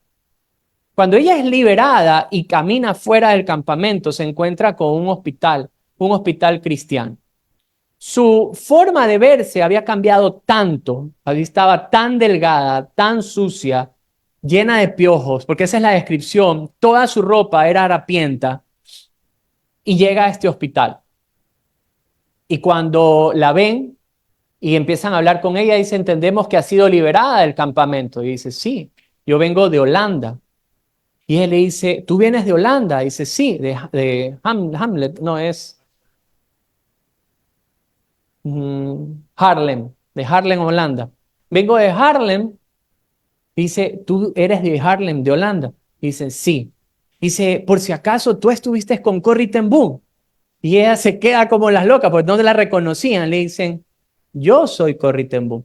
Cuando ella es liberada y camina fuera del campamento, se encuentra con un hospital cristiano. Su forma de verse había cambiado tanto, estaba tan delgada, tan sucia, llena de piojos, porque esa es la descripción, toda su ropa era harapienta, y llega a este hospital. Y cuando la ven y empiezan a hablar con ella, dice, entendemos que ha sido liberada del campamento. Y dice, sí, yo vengo de Holanda. Y él le dice, ¿tú vienes de Holanda? Y dice, sí, de Hamlet, no es Haarlem, de Haarlem, Holanda. Vengo de Haarlem. Dice, ¿tú eres de Haarlem, de Holanda? Dice, sí. Dice, por si acaso tú estuviste con Corrie ten Boom. Y ella se queda como las locas, porque no la reconocían. Le dicen, yo soy Corrie ten Boom.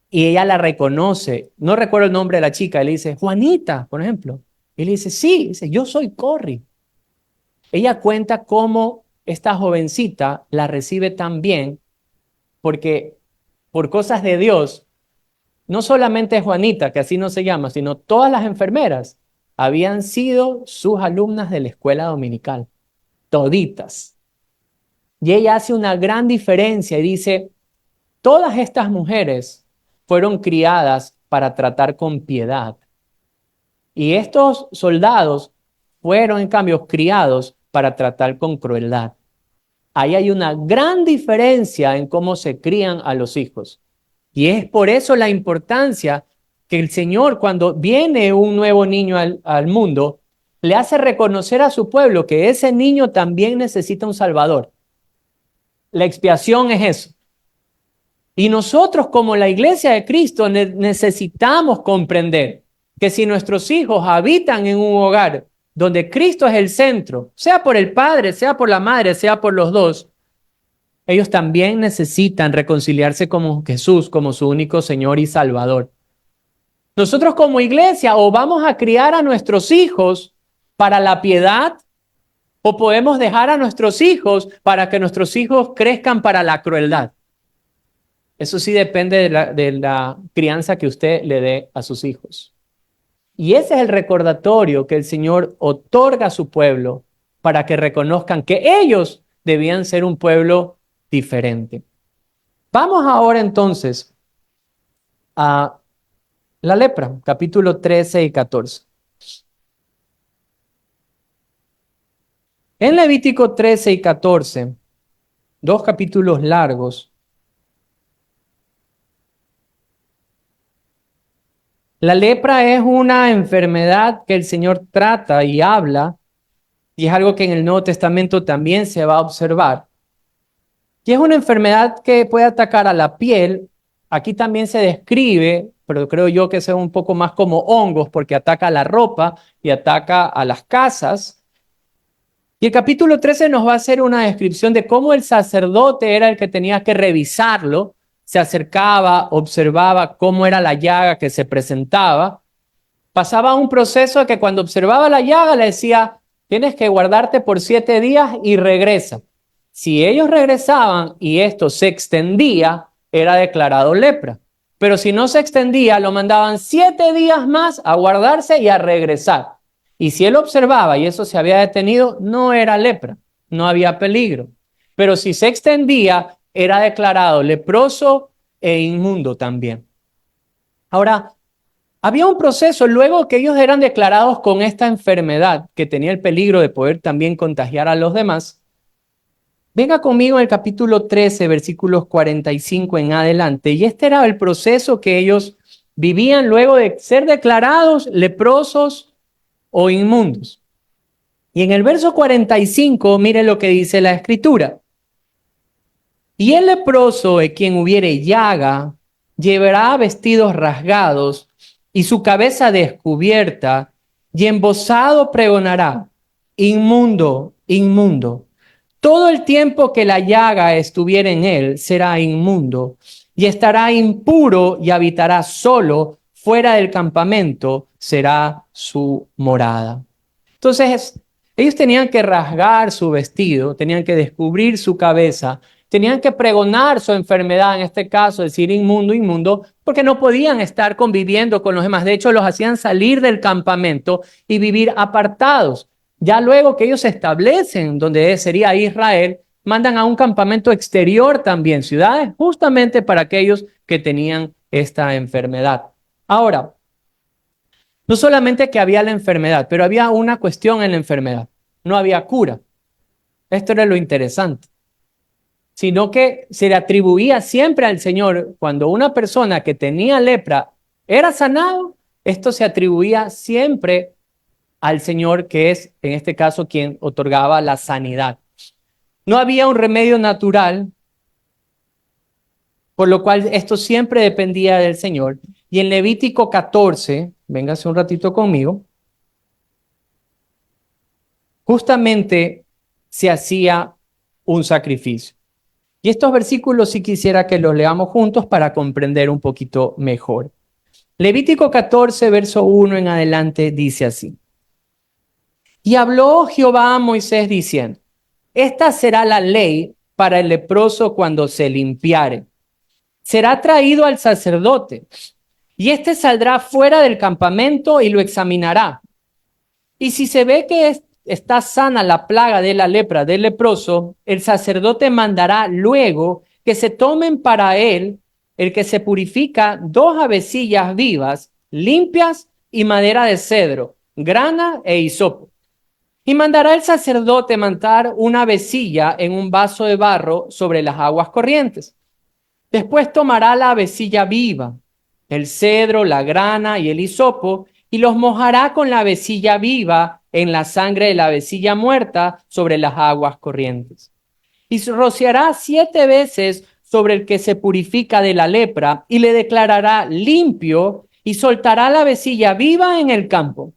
Y ella la reconoce. No recuerdo el nombre de la chica. Y le dice, Juanita, por ejemplo. Y le dice, sí. Dice, yo soy Corrie. Ella cuenta cómo esta jovencita la recibe tan bien, porque por cosas de Dios, no solamente Juanita, que así no se llama, sino todas las enfermeras habían sido sus alumnas de la escuela dominical, toditas. Y ella hace una gran diferencia y dice, todas estas mujeres fueron criadas para tratar con piedad. Y estos soldados fueron en cambio criados para tratar con crueldad. Ahí hay una gran diferencia en cómo se crían a los hijos. Y es por eso la importancia que el Señor, cuando viene un nuevo niño al mundo, le hace reconocer a su pueblo que ese niño también necesita un Salvador. La expiación es eso. Y nosotros como la iglesia de Cristo necesitamos comprender que si nuestros hijos habitan en un hogar donde Cristo es el centro, sea por el padre, sea por la madre, sea por los dos, ellos también necesitan reconciliarse con Jesús como su único Señor y Salvador. Nosotros como iglesia o vamos a criar a nuestros hijos para la piedad o podemos dejar a nuestros hijos para que nuestros hijos crezcan para la crueldad. Eso sí depende de la crianza que usted le dé a sus hijos. Y ese es el recordatorio que el Señor otorga a su pueblo para que reconozcan que ellos debían ser un pueblo diferente. Vamos ahora entonces a la lepra, capítulo 13 y 14. En Levítico 13 y 14, dos capítulos largos, la lepra es una enfermedad que el Señor trata y habla, y es algo que en el Nuevo Testamento también se va a observar. Y es una enfermedad que puede atacar a la piel. Aquí también se describe, pero creo yo que es un poco más como hongos, porque ataca a la ropa y ataca a las casas. Y el capítulo 13 nos va a hacer una descripción de cómo el sacerdote era el que tenía que revisarlo. Se acercaba, observaba cómo era la llaga que se presentaba. Pasaba un proceso que cuando observaba la llaga le decía, tienes que guardarte por 7 días y regresa. Si ellos regresaban y esto se extendía, era declarado lepra. Pero si no se extendía, lo mandaban 7 días más a guardarse y a regresar. Y si él observaba y eso se había detenido, no era lepra, no había peligro. Pero si se extendía, era declarado leproso e inmundo también. Ahora, había un proceso luego que ellos eran declarados con esta enfermedad que tenía el peligro de poder también contagiar a los demás. Venga conmigo en el capítulo 13, versículos 45 en adelante. Y este era el proceso que ellos vivían luego de ser declarados leprosos o inmundos. Y en el verso 45, mire lo que dice la Escritura. Y el leproso en quien hubiere llaga, llevará vestidos rasgados y su cabeza descubierta, y embozado pregonará, inmundo, inmundo. Todo el tiempo que la llaga estuviera en él será inmundo, y estará impuro y habitará solo fuera del campamento, será su morada. Entonces, ellos tenían que rasgar su vestido, tenían que descubrir su cabeza, tenían que pregonar su enfermedad, en este caso, decir inmundo, inmundo, porque no podían estar conviviendo con los demás. De hecho, los hacían salir del campamento y vivir apartados. Ya luego que ellos se establecen donde sería Israel, mandan a un campamento exterior también, ciudades, justamente para aquellos que tenían esta enfermedad. Ahora, no solamente que había la enfermedad, pero había una cuestión en la enfermedad. No había cura. Esto era lo interesante. Sino que se le atribuía siempre al Señor, cuando una persona que tenía lepra era sanado, esto se atribuía siempre al Señor, que es en este caso quien otorgaba la sanidad. No había un remedio natural, por lo cual esto siempre dependía del Señor. Y en Levítico 14, véngase un ratito conmigo, justamente se hacía un sacrificio. Y estos versículos sí quisiera que los leamos juntos para comprender un poquito mejor. Levítico 14, verso 1 en adelante dice así. Y habló Jehová a Moisés diciendo, esta será la ley para el leproso cuando se limpiare. Será traído al sacerdote, y éste saldrá fuera del campamento y lo examinará. Y si se ve que está sana la plaga de la lepra del leproso, el sacerdote mandará luego que se tomen para él, el que se purifica, 2 avecillas vivas, limpias y madera de cedro, grana e hisopo. Y mandará el sacerdote montar una vecilla en un vaso de barro sobre las aguas corrientes. Después tomará la vecilla viva, el cedro, la grana y el hisopo, y los mojará con la vecilla viva en la sangre de la vecilla muerta sobre las aguas corrientes. Y rociará 7 veces sobre el que se purifica de la lepra, y le declarará limpio, y soltará la vecilla viva en el campo.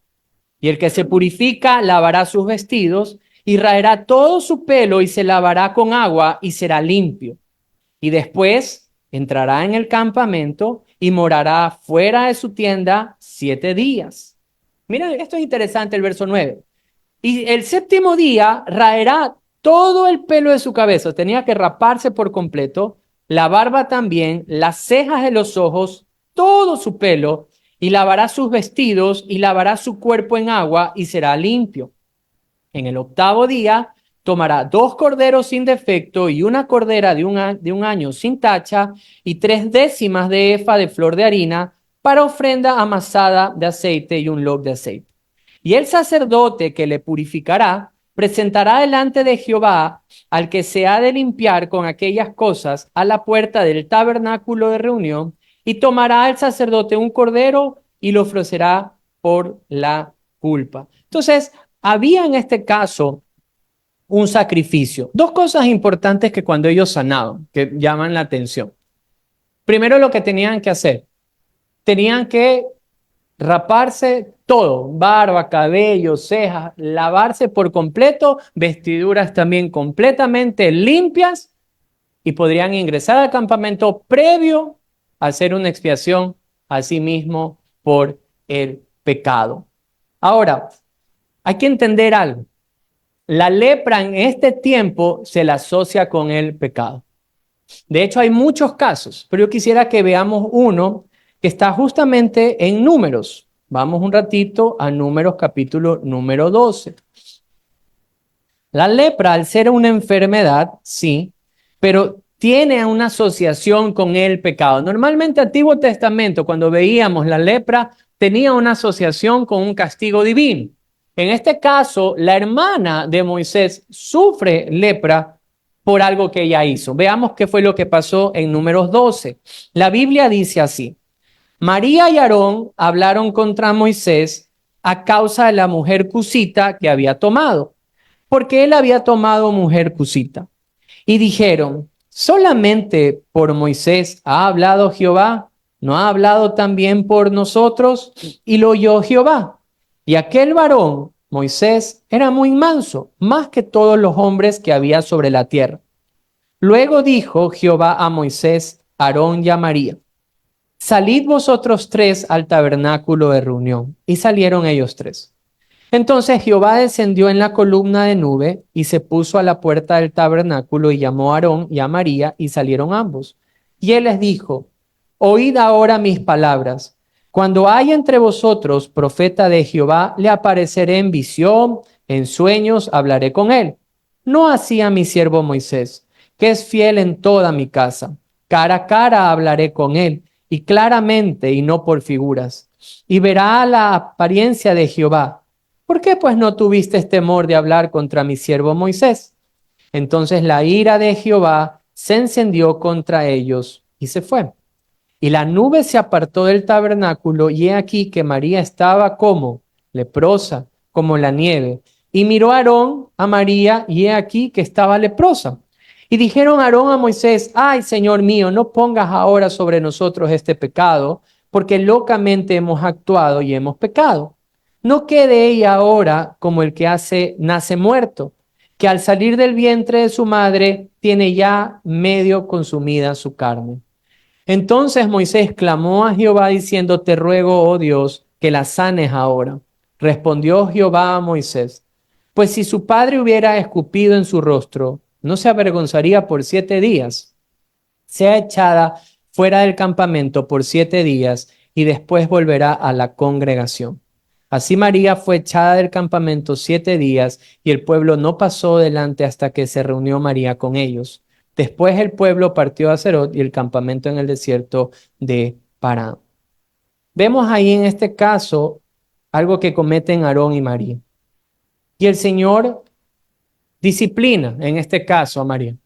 Y el que se purifica lavará sus vestidos, y raerá todo su pelo, y se lavará con agua, y será limpio. Y después entrará en el campamento y morará fuera de su tienda 7 días. Mira, esto es interesante, el verso 9. Y el séptimo día raerá todo el pelo de su cabeza. Tenía que raparse por completo, la barba también, las cejas de los ojos, todo su pelo, y lavará sus vestidos y lavará su cuerpo en agua y será limpio. En el octavo día tomará 2 corderos sin defecto y una cordera de un año sin tacha y 3/10 de efa de flor de harina para ofrenda amasada de aceite y un log de aceite. Y el sacerdote que le purificará presentará delante de Jehová al que se ha de limpiar con aquellas cosas a la puerta del tabernáculo de reunión, y tomará el sacerdote un cordero y lo ofrecerá por la culpa. Entonces, había en este caso un sacrificio. 2 cosas importantes que cuando ellos sanaban, que llaman la atención. Primero, lo que tenían que hacer. Tenían que raparse todo, barba, cabello, cejas, lavarse por completo, vestiduras también completamente limpias, y podrían ingresar al campamento previo a hacer una expiación a sí mismo por el pecado. Ahora, hay que entender algo. La lepra en este tiempo se la asocia con el pecado. De hecho, hay muchos casos, pero yo quisiera que veamos uno que está justamente en Números. Vamos un ratito a Números capítulo número 12. La lepra, al ser una enfermedad, sí, pero tiene una asociación con el pecado. Normalmente, Antiguo Testamento, cuando veíamos la lepra, tenía una asociación con un castigo divino. En este caso, la hermana de Moisés sufre lepra por algo que ella hizo. Veamos qué fue lo que pasó en Números 12. La Biblia dice así: María y Aarón hablaron contra Moisés a causa de la mujer cusita que había tomado, porque él había tomado mujer cusita. Y dijeron: ¿solamente por Moisés ha hablado Jehová? ¿No ha hablado también por nosotros? Y lo oyó Jehová. Y aquel varón, Moisés, era muy manso, más que todos los hombres que había sobre la tierra. Luego dijo Jehová a Moisés, Aarón y a María: salid vosotros 3 al tabernáculo de reunión. Y salieron ellos 3. Entonces Jehová descendió en la columna de nube y se puso a la puerta del tabernáculo y llamó a Aarón y a María, y salieron ambos. Y él les dijo: oíd ahora mis palabras. Cuando haya entre vosotros profeta de Jehová, le apareceré en visión, en sueños hablaré con él. No así a mi siervo Moisés, que es fiel en toda mi casa. Cara a cara hablaré con él, y claramente, y no por figuras. Y verá la apariencia de Jehová. ¿Por qué pues no tuviste temor de hablar contra mi siervo Moisés? Entonces la ira de Jehová se encendió contra ellos y se fue. Y la nube se apartó del tabernáculo, y he aquí que María estaba como leprosa, como la nieve. Y miró a Aarón, a María, y he aquí que estaba leprosa. Y dijeron a Aarón a Moisés: ay, Señor mío, no pongas ahora sobre nosotros este pecado, porque locamente hemos actuado y hemos pecado. No quede ella ahora como el que nace muerto, que al salir del vientre de su madre tiene ya medio consumida su carne. Entonces Moisés clamó a Jehová diciendo: te ruego, oh Dios, que la sanes ahora. Respondió Jehová a Moisés: pues si su padre hubiera escupido en su rostro, no se avergonzaría por 7 días. Sea echada fuera del campamento por 7 días y después volverá a la congregación. Así María fue echada del campamento 7 días, y el pueblo no pasó delante hasta que se reunió María con ellos. Después el pueblo partió a Serot y el campamento en el desierto de Parán. Vemos ahí en este caso algo que cometen Aarón y María. Y el Señor disciplina, en este caso, a María.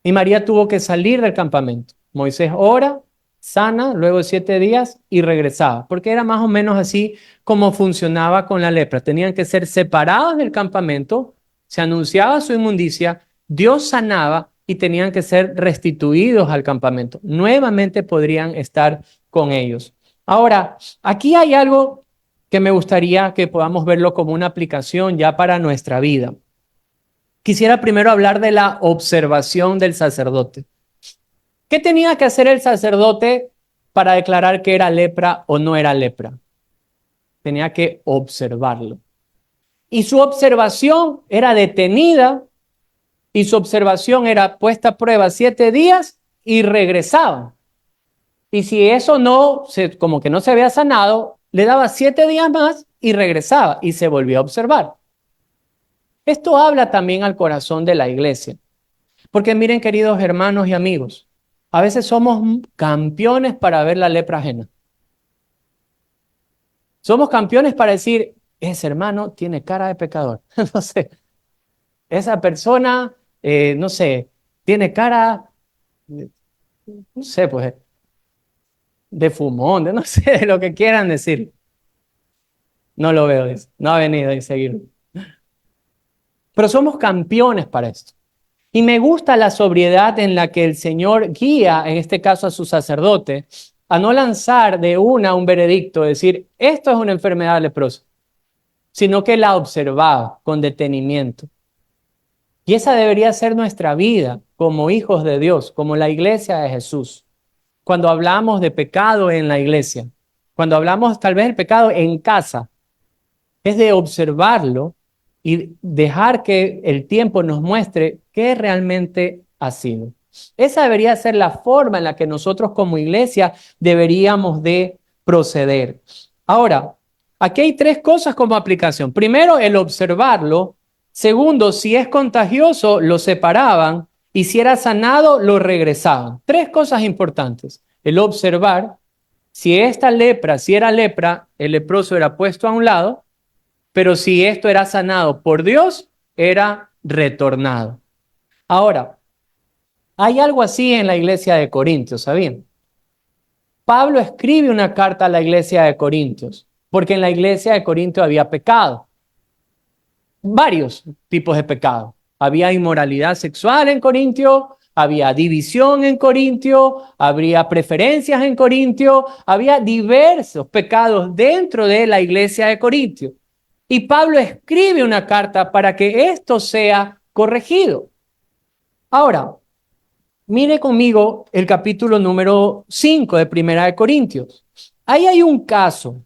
Y María tuvo que salir del campamento. Moisés ora, sana, luego de 7 días y regresaba, porque era más o menos así como funcionaba con la lepra. Tenían que ser separados del campamento, se anunciaba su inmundicia, Dios sanaba y tenían que ser restituidos al campamento. Nuevamente podrían estar con ellos. Ahora, aquí hay algo que me gustaría que podamos verlo como una aplicación ya para nuestra vida. Quisiera primero hablar de la observación del sacerdote. ¿Qué tenía que hacer el sacerdote para declarar que era lepra o no era lepra? Tenía que observarlo. Y su observación era detenida y su observación era puesta a prueba 7 días y regresaba. Y si eso no, como que no se había sanado, le daba 7 días más y regresaba y se volvió a observar. Esto habla también al corazón de la iglesia. Porque miren, queridos hermanos y amigos, a veces somos campeones para ver la lepra ajena. Somos campeones para decir, ese hermano tiene cara de pecador. No sé, esa persona, no sé, tiene cara, no sé, pues, de fumón, de no sé, de lo que quieran decir. No lo veo, dice. No ha venido a seguirlo. Pero somos campeones para esto. Y me gusta la sobriedad en la que el Señor guía, en este caso a su sacerdote, a no lanzar de una un veredicto, decir, esto es una enfermedad leprosa, sino que la observaba con detenimiento. Y esa debería ser nuestra vida como hijos de Dios, como la iglesia de Jesús. Cuando hablamos de pecado en la iglesia, cuando hablamos tal vez del pecado en casa, es de observarlo y dejar que el tiempo nos muestre qué realmente ha sido. Esa debería ser la forma en la que nosotros como iglesia deberíamos de proceder. Ahora, aquí hay 3 cosas como aplicación. Primero, el observarlo. Segundo, si es contagioso, lo separaban. Y si era sanado, lo regresaban. 3 cosas importantes. El observar. Si era lepra, el leproso era puesto a un lado. Pero si esto era sanado por Dios, era retornado. Ahora, hay algo así en la iglesia de Corintios, ¿sabían? Pablo escribe una carta a la iglesia de Corintios, porque en la iglesia de Corintios había pecado. Varios tipos de pecado. Había inmoralidad sexual en Corintio, había división en Corintio, habría preferencias en Corintio, había diversos pecados dentro de la iglesia de Corintio. Y Pablo escribe una carta para que esto sea corregido. Ahora, mire conmigo el capítulo número 5 de Primera de Corintios. Ahí hay un caso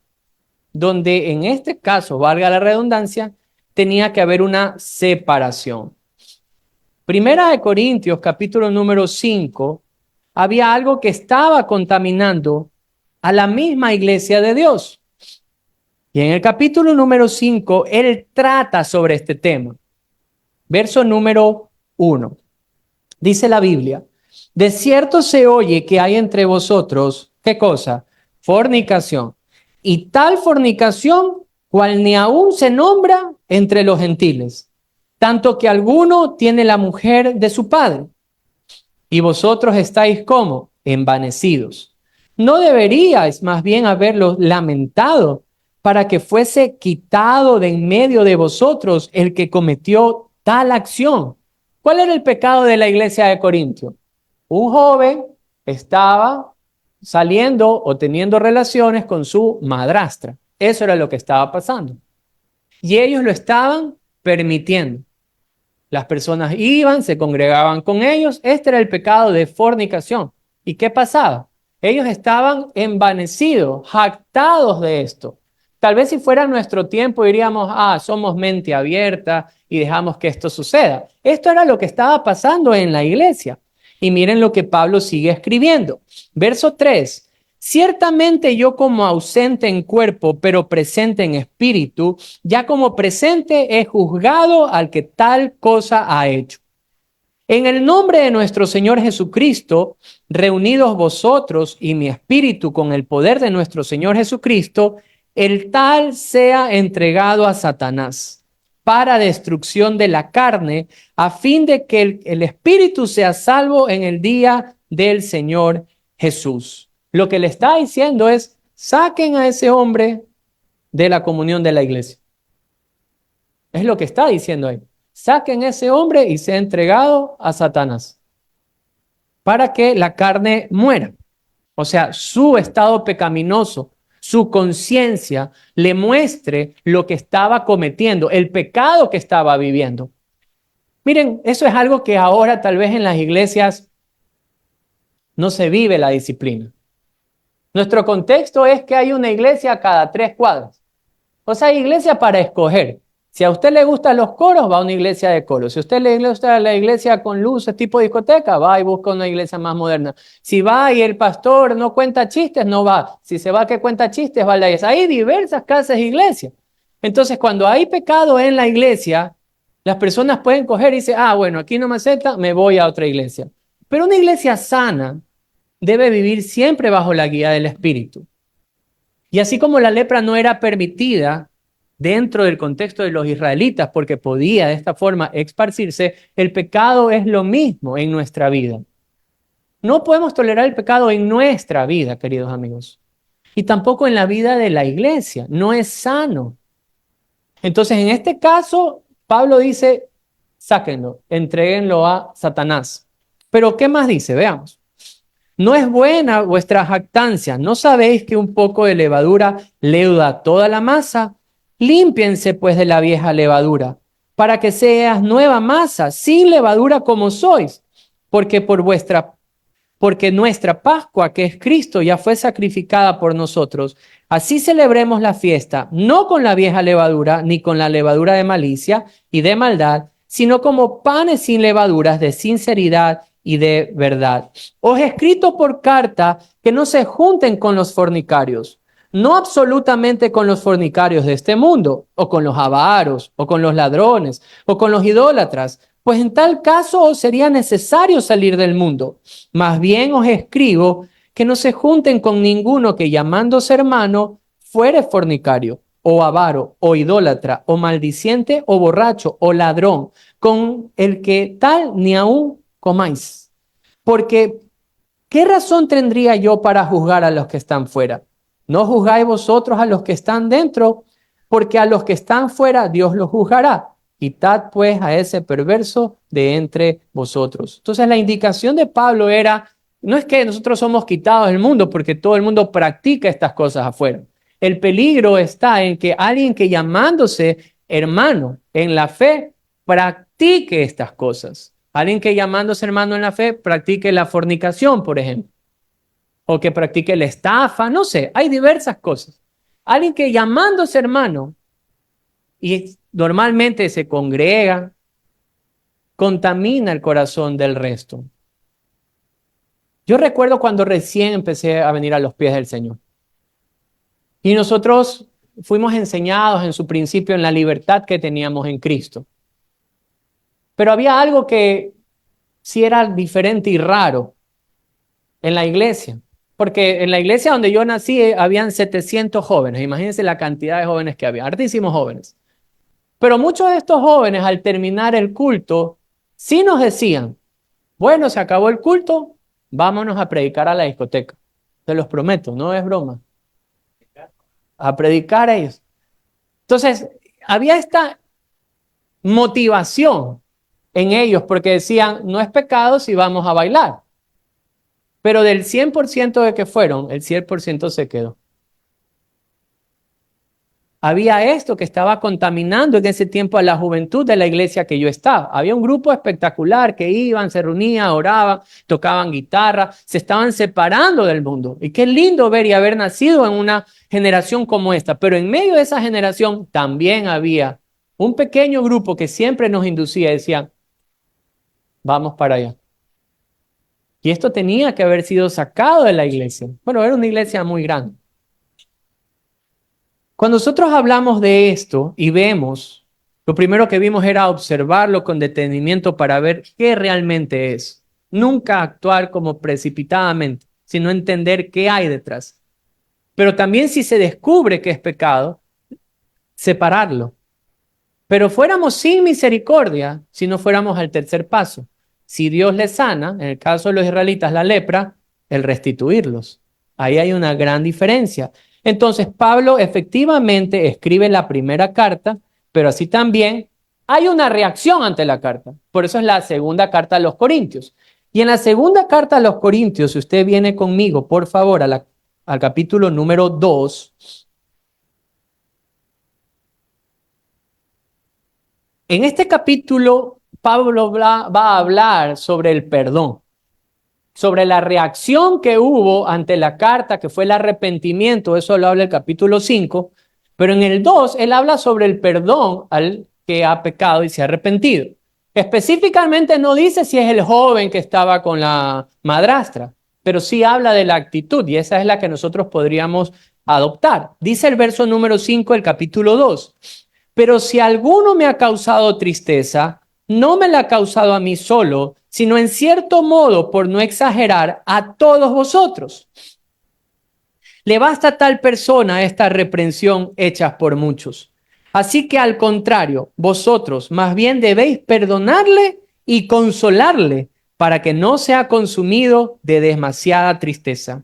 donde en este caso, valga la redundancia, tenía que haber una separación. Primera de Corintios, capítulo número 5, había algo que estaba contaminando a la misma iglesia de Dios. Y en el capítulo número 5, él trata sobre este tema. Verso número 1. Dice la Biblia, de cierto se oye que hay entre vosotros, ¿qué cosa? Fornicación. Y tal fornicación, cual ni aún se nombra entre los gentiles, tanto que alguno tiene la mujer de su padre. Y vosotros estáis como envanecidos. ¿No deberíais más bien haberlo lamentado para que fuese quitado de en medio de vosotros el que cometió tal acción? ¿Cuál era el pecado de la iglesia de Corintio? Un joven estaba saliendo o teniendo relaciones con su madrastra. Eso era lo que estaba pasando. Y ellos lo estaban permitiendo. Las personas iban, se congregaban con ellos. Este era el pecado de fornicación. ¿Y qué pasaba? Ellos estaban envanecidos, jactados de esto. Tal vez si fuera nuestro tiempo diríamos, somos mente abierta y dejamos que esto suceda. Esto era lo que estaba pasando en la iglesia. Y miren lo que Pablo sigue escribiendo. Verso 3. Ciertamente yo como ausente en cuerpo, pero presente en espíritu, ya como presente he juzgado al que tal cosa ha hecho. En el nombre de nuestro Señor Jesucristo, reunidos vosotros y mi espíritu con el poder de nuestro Señor Jesucristo, el tal sea entregado a Satanás, para destrucción de la carne, a fin de que el espíritu sea salvo en el día del Señor Jesús. Lo que le está diciendo es, saquen a ese hombre de la comunión de la iglesia. Es lo que está diciendo ahí. Saquen a ese hombre y sea entregado a Satanás para que la carne muera. O sea, su estado pecaminoso, su conciencia le muestre lo que estaba cometiendo, el pecado que estaba viviendo. Miren, eso es algo que ahora tal vez en las iglesias no se vive la disciplina. Nuestro contexto es que hay una iglesia cada 3 cuadras. O sea, hay iglesia para escoger. Si a usted le gustan los coros, va a una iglesia de coros. Si a usted le gusta la iglesia con luces tipo discoteca, va y busca una iglesia más moderna. Si va y el pastor no cuenta chistes, no va. Si se va que cuenta chistes, va a la iglesia. Hay diversas clases de iglesia. Entonces, cuando hay pecado en la iglesia, las personas pueden coger y decir, bueno, aquí no me acepta, me voy a otra iglesia. Pero una iglesia sana debe vivir siempre bajo la guía del Espíritu. Y así como la lepra no era permitida dentro del contexto de los israelitas, porque podía de esta forma esparcirse, el pecado es lo mismo en nuestra vida. No podemos tolerar el pecado en nuestra vida, queridos amigos, y tampoco en la vida de la iglesia. No es sano. Entonces, en este caso, Pablo dice, sáquenlo, entréguenlo a Satanás. Pero, ¿qué más dice? Veamos. No es buena vuestra jactancia. ¿No sabéis que un poco de levadura leuda toda la masa? Límpiense pues de la vieja levadura, para que seas nueva masa, sin levadura como sois, porque porque nuestra Pascua, que es Cristo, ya fue sacrificada por nosotros. Así celebremos la fiesta, no con la vieja levadura, ni con la levadura de malicia y de maldad, sino como panes sin levaduras de sinceridad y de verdad. Os he escrito por carta que no se junten con los fornicarios, no absolutamente con los fornicarios de este mundo, o con los avaros, o con los ladrones, o con los idólatras, pues en tal caso os sería necesario salir del mundo. Más bien os escribo que no se junten con ninguno que llamándose hermano fuere fornicario, o avaro, o idólatra, o maldiciente, o borracho, o ladrón, con el que tal ni aún comáis. Porque, ¿qué razón tendría yo para juzgar a los que están fuera? ¿No juzgáis vosotros a los que están dentro? Porque a los que están fuera Dios los juzgará. Quitad pues a ese perverso de entre vosotros. Entonces la indicación de Pablo era, no es que nosotros somos quitados del mundo porque todo el mundo practica estas cosas afuera. El peligro está en que alguien que llamándose hermano en la fe practique estas cosas. Alguien que llamándose hermano en la fe practique la fornicación, por ejemplo, o que practique la estafa, no sé, hay diversas cosas. Alguien que llamándose hermano y normalmente se congrega, contamina el corazón del resto. Yo recuerdo cuando recién empecé a venir a los pies del Señor. Y nosotros fuimos enseñados en su principio en la libertad que teníamos en Cristo. Pero había algo que sí era diferente y raro en la iglesia. Porque en la iglesia donde yo nací habían 700 jóvenes. Imagínense la cantidad de jóvenes que había, hartísimos jóvenes. Pero muchos de estos jóvenes al terminar el culto sí nos decían, bueno, se acabó el culto, vámonos a predicar a la discoteca. Se los prometo, no es broma. A predicar a ellos. Entonces, había esta motivación en ellos porque decían, no es pecado si vamos a bailar. Pero del 100% de que fueron, el 100% se quedó. Había esto que estaba contaminando en ese tiempo a la juventud de la iglesia que yo estaba. Había un grupo espectacular que iban, se reunían, oraban, tocaban guitarra, se estaban separando del mundo. Y qué lindo ver y haber nacido en una generación como esta. Pero en medio de esa generación también había un pequeño grupo que siempre nos inducía y decía, vamos para allá. Y esto tenía que haber sido sacado de la iglesia. Bueno, era una iglesia muy grande. Cuando nosotros hablamos de esto y vemos, lo primero que vimos era observarlo con detenimiento para ver qué realmente es. Nunca actuar como precipitadamente, sino entender qué hay detrás. Pero también si se descubre que es pecado, separarlo. Pero fuéramos sin misericordia si no fuéramos al tercer paso. Si Dios les sana, en el caso de los israelitas, la lepra, el restituirlos. Ahí hay una gran diferencia. Entonces, Pablo efectivamente escribe la primera carta, pero así también hay una reacción ante la carta. Por eso es la segunda carta a los Corintios. Y en la segunda carta a los Corintios, si usted viene conmigo, por favor, al capítulo número 2. En este capítulo, Pablo va a hablar sobre el perdón, sobre la reacción que hubo ante la carta, que fue el arrepentimiento. Eso lo habla el capítulo 5, pero en el 2 él habla sobre el perdón al que ha pecado y se ha arrepentido. Específicamente no dice si es el joven que estaba con la madrastra, pero sí habla de la actitud, y esa es la que nosotros podríamos adoptar. Dice el verso número 5 del capítulo 2. Pero si alguno me ha causado tristeza, no me la ha causado a mí solo, sino en cierto modo, por no exagerar, a todos vosotros. Le basta a tal persona esta reprensión hecha por muchos. Así que al contrario, vosotros más bien debéis perdonarle y consolarle para que no sea consumido de demasiada tristeza.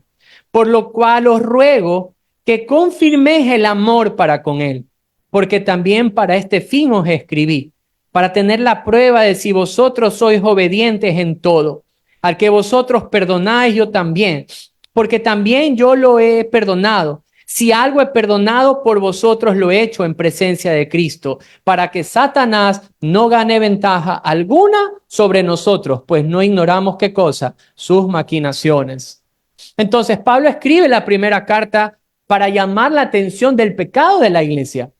Por lo cual os ruego que confirméis el amor para con él, porque también para este fin os escribí, para tener la prueba de si vosotros sois obedientes en todo. Al que vosotros perdonáis, yo también, porque también yo lo he perdonado. Si algo he perdonado por vosotros, lo he hecho en presencia de Cristo, para que Satanás no gane ventaja alguna sobre nosotros, pues no ignoramos qué cosa, sus maquinaciones. Entonces, Pablo escribe la primera carta para llamar la atención del pecado de la iglesia,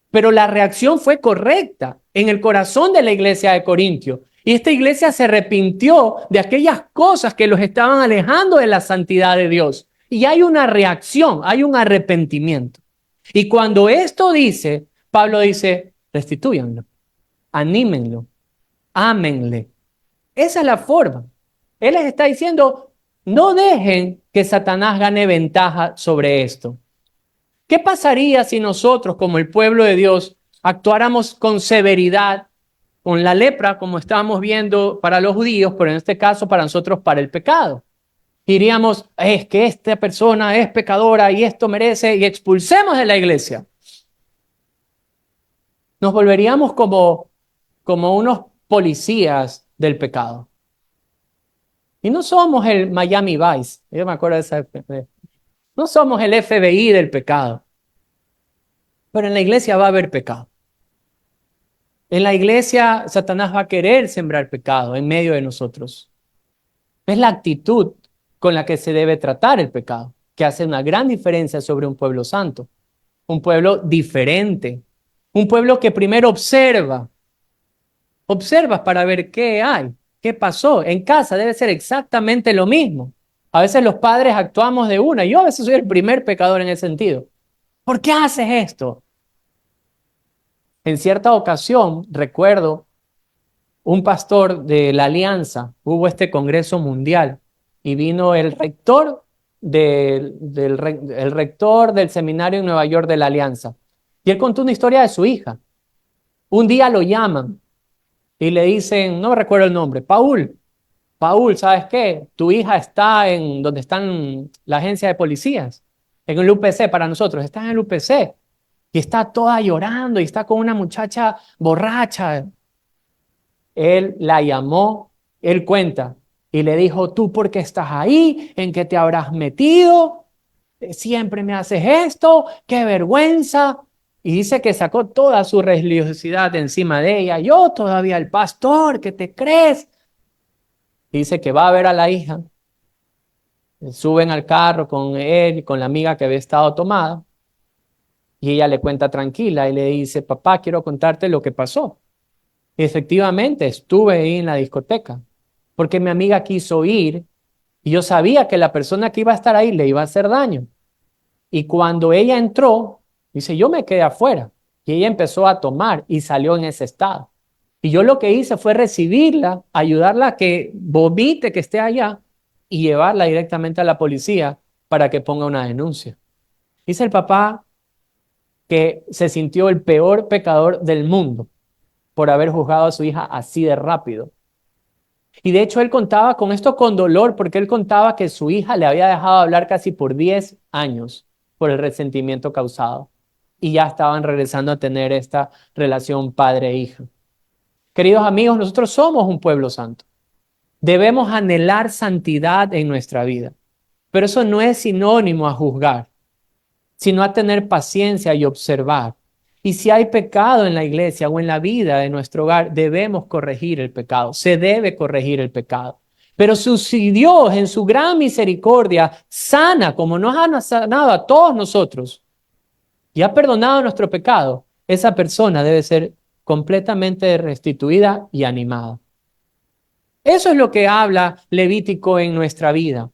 pero la reacción fue correcta en el corazón de la iglesia de Corintio. Y esta iglesia se arrepintió de aquellas cosas que los estaban alejando de la santidad de Dios. Y hay una reacción, hay un arrepentimiento. Y cuando esto dice, Pablo dice, restitúyanlo, anímenlo, ámenle. Esa es la forma. Él les está diciendo, no dejen que Satanás gane ventaja sobre esto. ¿Qué pasaría si nosotros, como el pueblo de Dios, actuáramos con severidad con la lepra, como estábamos viendo para los judíos, pero en este caso para nosotros, para el pecado? Diríamos, es que esta persona es pecadora y esto merece, y expulsemos de la iglesia. Nos volveríamos como unos policías del pecado. Y no somos el Miami Vice, yo me acuerdo de esa. No somos el FBI del pecado. Pero en la iglesia va a haber pecado. En la iglesia, Satanás va a querer sembrar pecado en medio de nosotros. Es la actitud con la que se debe tratar el pecado, que hace una gran diferencia sobre un pueblo santo, un pueblo diferente, un pueblo que primero observas para ver qué hay, qué pasó. En casa debe ser exactamente lo mismo. A veces los padres actuamos de una, yo a veces soy el primer pecador en ese sentido. ¿Por qué haces esto? En cierta ocasión, recuerdo, un pastor de la Alianza, hubo este congreso mundial y vino el rector el rector del seminario en Nueva York de la Alianza. Y él contó una historia de su hija. Un día lo llaman y le dicen, no recuerdo el nombre, Paul, ¿sabes qué? Tu hija está en donde están la agencia de policías, en el UPC para nosotros, está en el UPC. Y está toda llorando y está con una muchacha borracha. Él la llamó, él cuenta, y le dijo, ¿tú por qué estás ahí? ¿En qué te habrás metido? Siempre me haces esto, qué vergüenza. Y dice que sacó toda su religiosidad encima de ella. Yo todavía el pastor, ¿qué te crees? Y dice que va a ver a la hija. Suben al carro con él y con la amiga que había estado tomada. Y ella le cuenta tranquila y le dice, papá, quiero contarte lo que pasó. Y efectivamente estuve ahí en la discoteca porque mi amiga quiso ir y yo sabía que la persona que iba a estar ahí le iba a hacer daño. Y cuando ella entró, dice, yo me quedé afuera y ella empezó a tomar y salió en ese estado. Y yo lo que hice fue recibirla, ayudarla a que vomite, que esté allá y llevarla directamente a la policía para que ponga una denuncia. Dice el papá, que se sintió el peor pecador del mundo por haber juzgado a su hija así de rápido. Y de hecho él contaba con esto con dolor, porque él contaba que su hija le había dejado hablar casi por 10 años por el resentimiento causado. Y ya estaban regresando a tener esta relación padre-hija. Queridos amigos, nosotros somos un pueblo santo. Debemos anhelar santidad en nuestra vida. Pero eso no es sinónimo a juzgar, sino a tener paciencia y observar. Y si hay pecado en la iglesia o en la vida de nuestro hogar, debemos corregir el pecado. Se debe corregir el pecado. Pero si Dios en su gran misericordia sana, como nos ha sanado a todos nosotros, y ha perdonado nuestro pecado, esa persona debe ser completamente restituida y animada. Eso es lo que habla Levítico en nuestra vida.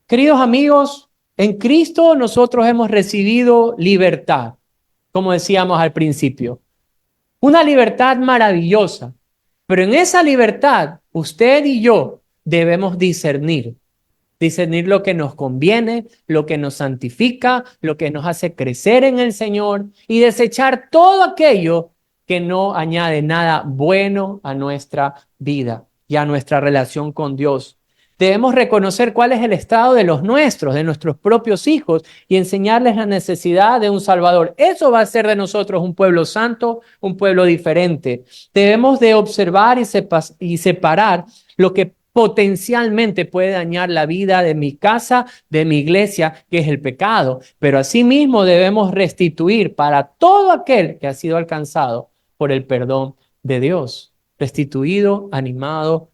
Queridos amigos, en Cristo nosotros hemos recibido libertad, como decíamos al principio. Una libertad maravillosa. Pero en esa libertad, usted y yo debemos discernir. Discernir lo que nos conviene, lo que nos santifica, lo que nos hace crecer en el Señor y desechar todo aquello que no añade nada bueno a nuestra vida y a nuestra relación con Dios. Debemos reconocer cuál es el estado de los nuestros, de nuestros propios hijos y enseñarles la necesidad de un Salvador. Eso va a hacer de nosotros un pueblo santo, un pueblo diferente. Debemos de observar y separar lo que potencialmente puede dañar la vida de mi casa, de mi iglesia, que es el pecado. Pero asimismo debemos restituir para todo aquel que ha sido alcanzado por el perdón de Dios. Restituido, animado.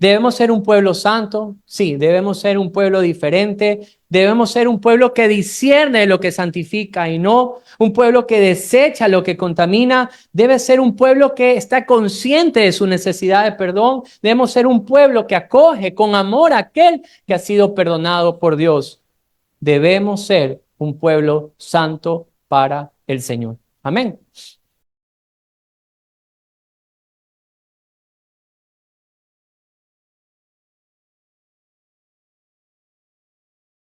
¿Debemos ser un pueblo santo? Sí, debemos ser un pueblo diferente. Debemos ser un pueblo que discierne lo que santifica y no un pueblo que desecha lo que contamina. Debe ser un pueblo que está consciente de su necesidad de perdón. Debemos ser un pueblo que acoge con amor a aquel que ha sido perdonado por Dios. Debemos ser un pueblo santo para el Señor. Amén.